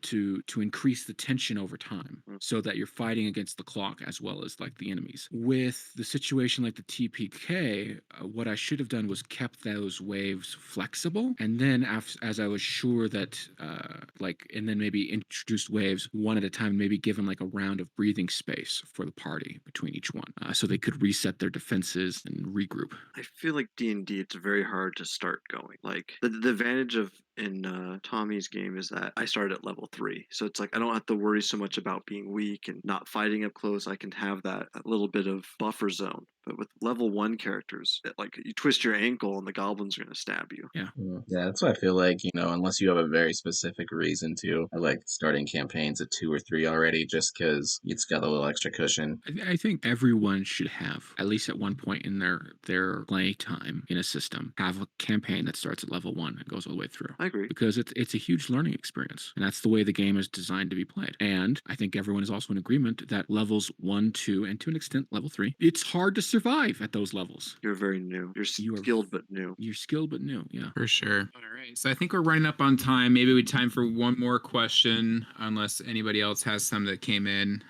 S2: to increase the tension over time, so that you're fighting against the clock as well as like the enemies. With the situation like the TPK, what I should have done was kept those waves flexible, and then as I was sure that and then maybe introduced waves one at a time, maybe given like a round of breathing space for the party between each one, so they could reset their defenses and regroup.
S4: I feel like D&D, it's very hard to start going. Like the advantage of in Tommy's game is that I started at level 3, so it's like I don't have to worry so much about being weak and not fighting up close. I can have that a little bit of buffer zone. But with level 1 characters, like you twist your ankle and the goblins are going to stab you.
S2: Yeah.
S3: Yeah, that's why I feel like, unless you have a very specific reason to, I like starting campaigns at 2 or 3 already, just because it's got a little extra cushion.
S2: I think everyone should have, at least at one point in their play time in a system, have a campaign that starts at level 1 and goes all the way through.
S4: I agree.
S2: Because it's a huge learning experience, and that's the way the game is designed to be played. And I think everyone is also in agreement that levels 1, 2, and to an extent level 3, it's hard to survive at those levels.
S4: You're very new. You're skilled but new.
S2: You're skilled but new, yeah.
S1: For sure. All right. So I think we're running up on time. Maybe we time for one more question, unless anybody else has some that came in.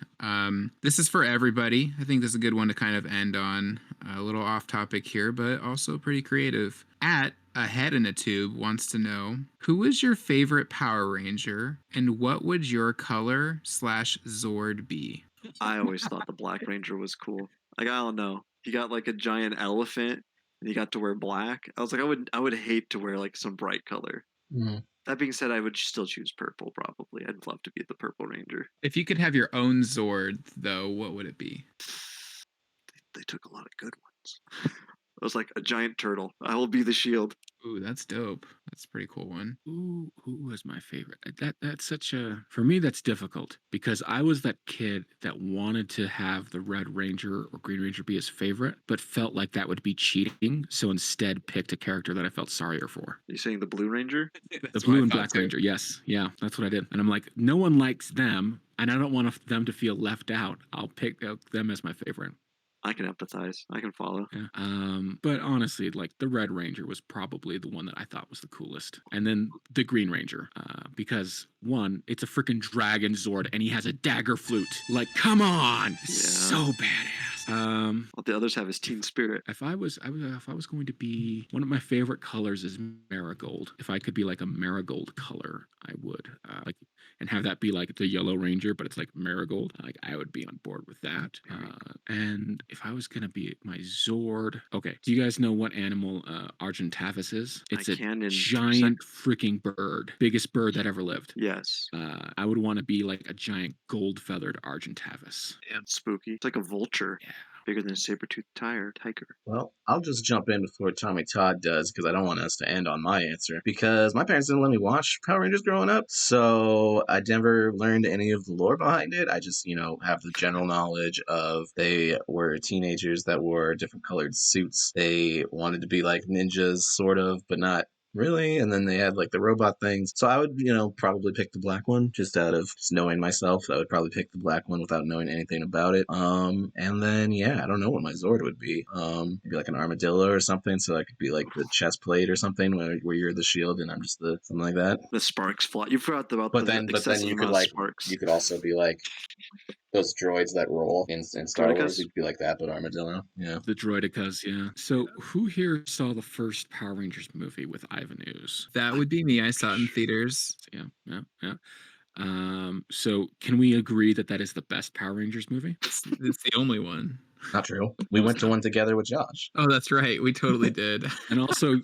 S1: This is for everybody. I think this is a good one to kind of end on. A little off topic here, but also pretty creative. At A Head in a Tube wants to know, who is your favorite Power Ranger and what would your color / Zord be?
S4: I always thought the Black Ranger was cool. Like, I don't know. He got like a giant elephant and he got to wear black. I was like, I would hate to wear like some bright color. That being said, I would still choose purple probably. I'd love to be the Purple Ranger.
S1: If you could have your own Zord, though, what would it be?
S4: They took a lot of good ones. It was like a giant turtle. I will be the shield.
S1: Ooh, that's dope. That's a pretty cool one.
S2: Ooh, who was my favorite? That's such a, for me, that's difficult because I was that kid that wanted to have the Red Ranger or Green Ranger be his favorite, but felt like that would be cheating. So instead picked a character that I felt sorrier for.
S4: Are you saying the Blue Ranger?
S2: The Blue and Black Ranger, yes. Yeah, that's what I did. And I'm like, no one likes them, and I don't want them to feel left out. I'll pick them as my favorite.
S4: I can empathize. I can follow.
S2: Yeah. But honestly, like the Red Ranger was probably the one that I thought was the coolest. And then the Green Ranger, because one, it's a freaking dragon Zord and he has a dagger flute. Like, come on. It's so badass.
S4: What the others have is teen spirit.
S2: If I was going to be, one of my favorite colors is marigold. If I could be like a marigold color, I would and have that be like the Yellow Ranger, but it's like marigold. Like I would be on board with that. And if I was gonna be my Zord, okay. Do you guys know what animal Argentavis is? It's a giant freaking bird, biggest bird that ever lived.
S4: Yes.
S2: I would want to be like a giant gold feathered Argentavis.
S4: Yeah, spooky. It's like a vulture.
S2: Yeah.
S4: Bigger than a saber-toothed tiger.
S3: Well, I'll just jump in before Tommy Todd does because I don't want us to end on my answer. Because my parents didn't let me watch Power Rangers growing up, so I never learned any of the lore behind it. I just, have the general knowledge of they were teenagers that wore different colored suits. They wanted to be like ninjas, sort of, but not really? And then they had like the robot things. So I would, probably pick the black one just out of just knowing myself. I would probably pick the black one without knowing anything about it. And then yeah, I don't know what my Zord would be. Maybe like an armadillo or something. So I could be like the chest plate or something where you're the shield and I'm just the something like that.
S4: The sparks fly. You forgot about
S3: But
S4: the
S3: then
S4: excessive
S3: you could
S4: amount of
S3: like
S4: sparks.
S3: you could also be like those droids that roll in Star Wars.
S4: Droidicas?
S3: You could be like that, but armadillo. Yeah.
S2: The Droidicas, yeah. So who here saw the first Power Rangers movie with Ivan Ooze?
S1: That would be me. I saw it in theaters.
S2: Yeah. So can we agree that that is the best Power Rangers movie?
S1: It's the only one.
S3: Not true. We went to one together with Josh.
S1: Oh, that's right. We totally did.
S2: And also,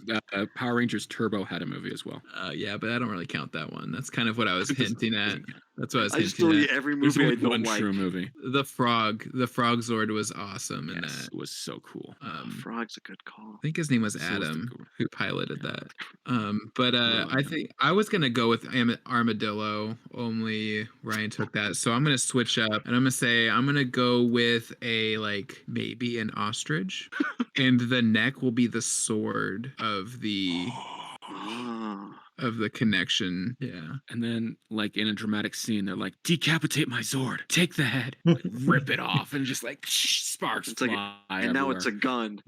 S2: Power Rangers Turbo had a movie as well.
S1: Yeah, but I don't really count that one. That's kind of what I was hinting at. That's what I was
S4: I just
S1: hinting
S4: delete
S1: at.
S4: every
S2: There's
S4: movie I
S2: only
S4: don't
S2: one
S4: like.
S2: true movie.
S1: The Frog Zord was awesome in
S2: Yes,
S1: that.
S2: it was so cool.
S4: Frog's a good call.
S1: I think his name was
S2: So was the
S1: Adam,
S2: cool-
S1: who piloted
S2: Yeah.
S1: that. But
S2: Really,
S1: I think I was gonna go with Armadillo. Only Ryan took that, so I'm gonna switch up, and I'm gonna go with maybe an ostrich, and the neck will be the sword of the
S4: Ah.
S1: connection. Yeah.
S2: And then, like in a dramatic scene, they're like, "Decapitate my Zord! Take the head, like, rip it off," and just like sparks
S4: It's like,
S2: fly
S4: and now it's a
S2: everywhere.
S4: gun.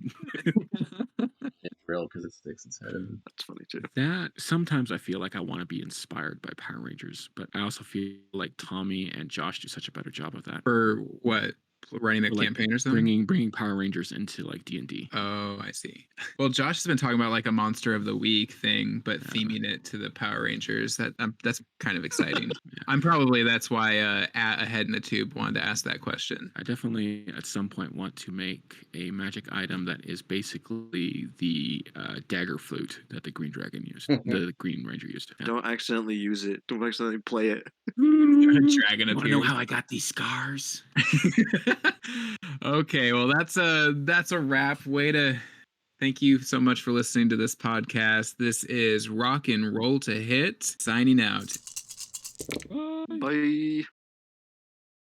S3: It's real because it sticks its head in.
S4: That's funny too.
S2: That sometimes I feel like I want to be inspired by Power Rangers, but I also feel like Tommy and Josh do such a better job of that.
S1: For what? Running that
S2: Like,
S1: campaign or something?
S2: bringing Power Rangers into like D&D.
S1: Oh, I see. Well, Josh has been talking about like a Monster of the Week thing, but
S2: Yeah.
S1: theming it to the Power Rangers. That's kind of exciting. That's why Ahead in the Tube wanted to ask that question.
S2: I definitely at some point want to make a magic item that is basically the dagger flute that the Green Dragon used, the Green Ranger used. Yeah.
S4: Don't accidentally use it. Don't accidentally play it.
S1: Dragon
S2: You wanna know
S1: appears.
S2: how I got these scars?
S1: Okay, well that's a wrap. Thank you so much for listening to this podcast. This is Rock and Roll to Hit, signing out.
S2: Bye.
S4: Bye.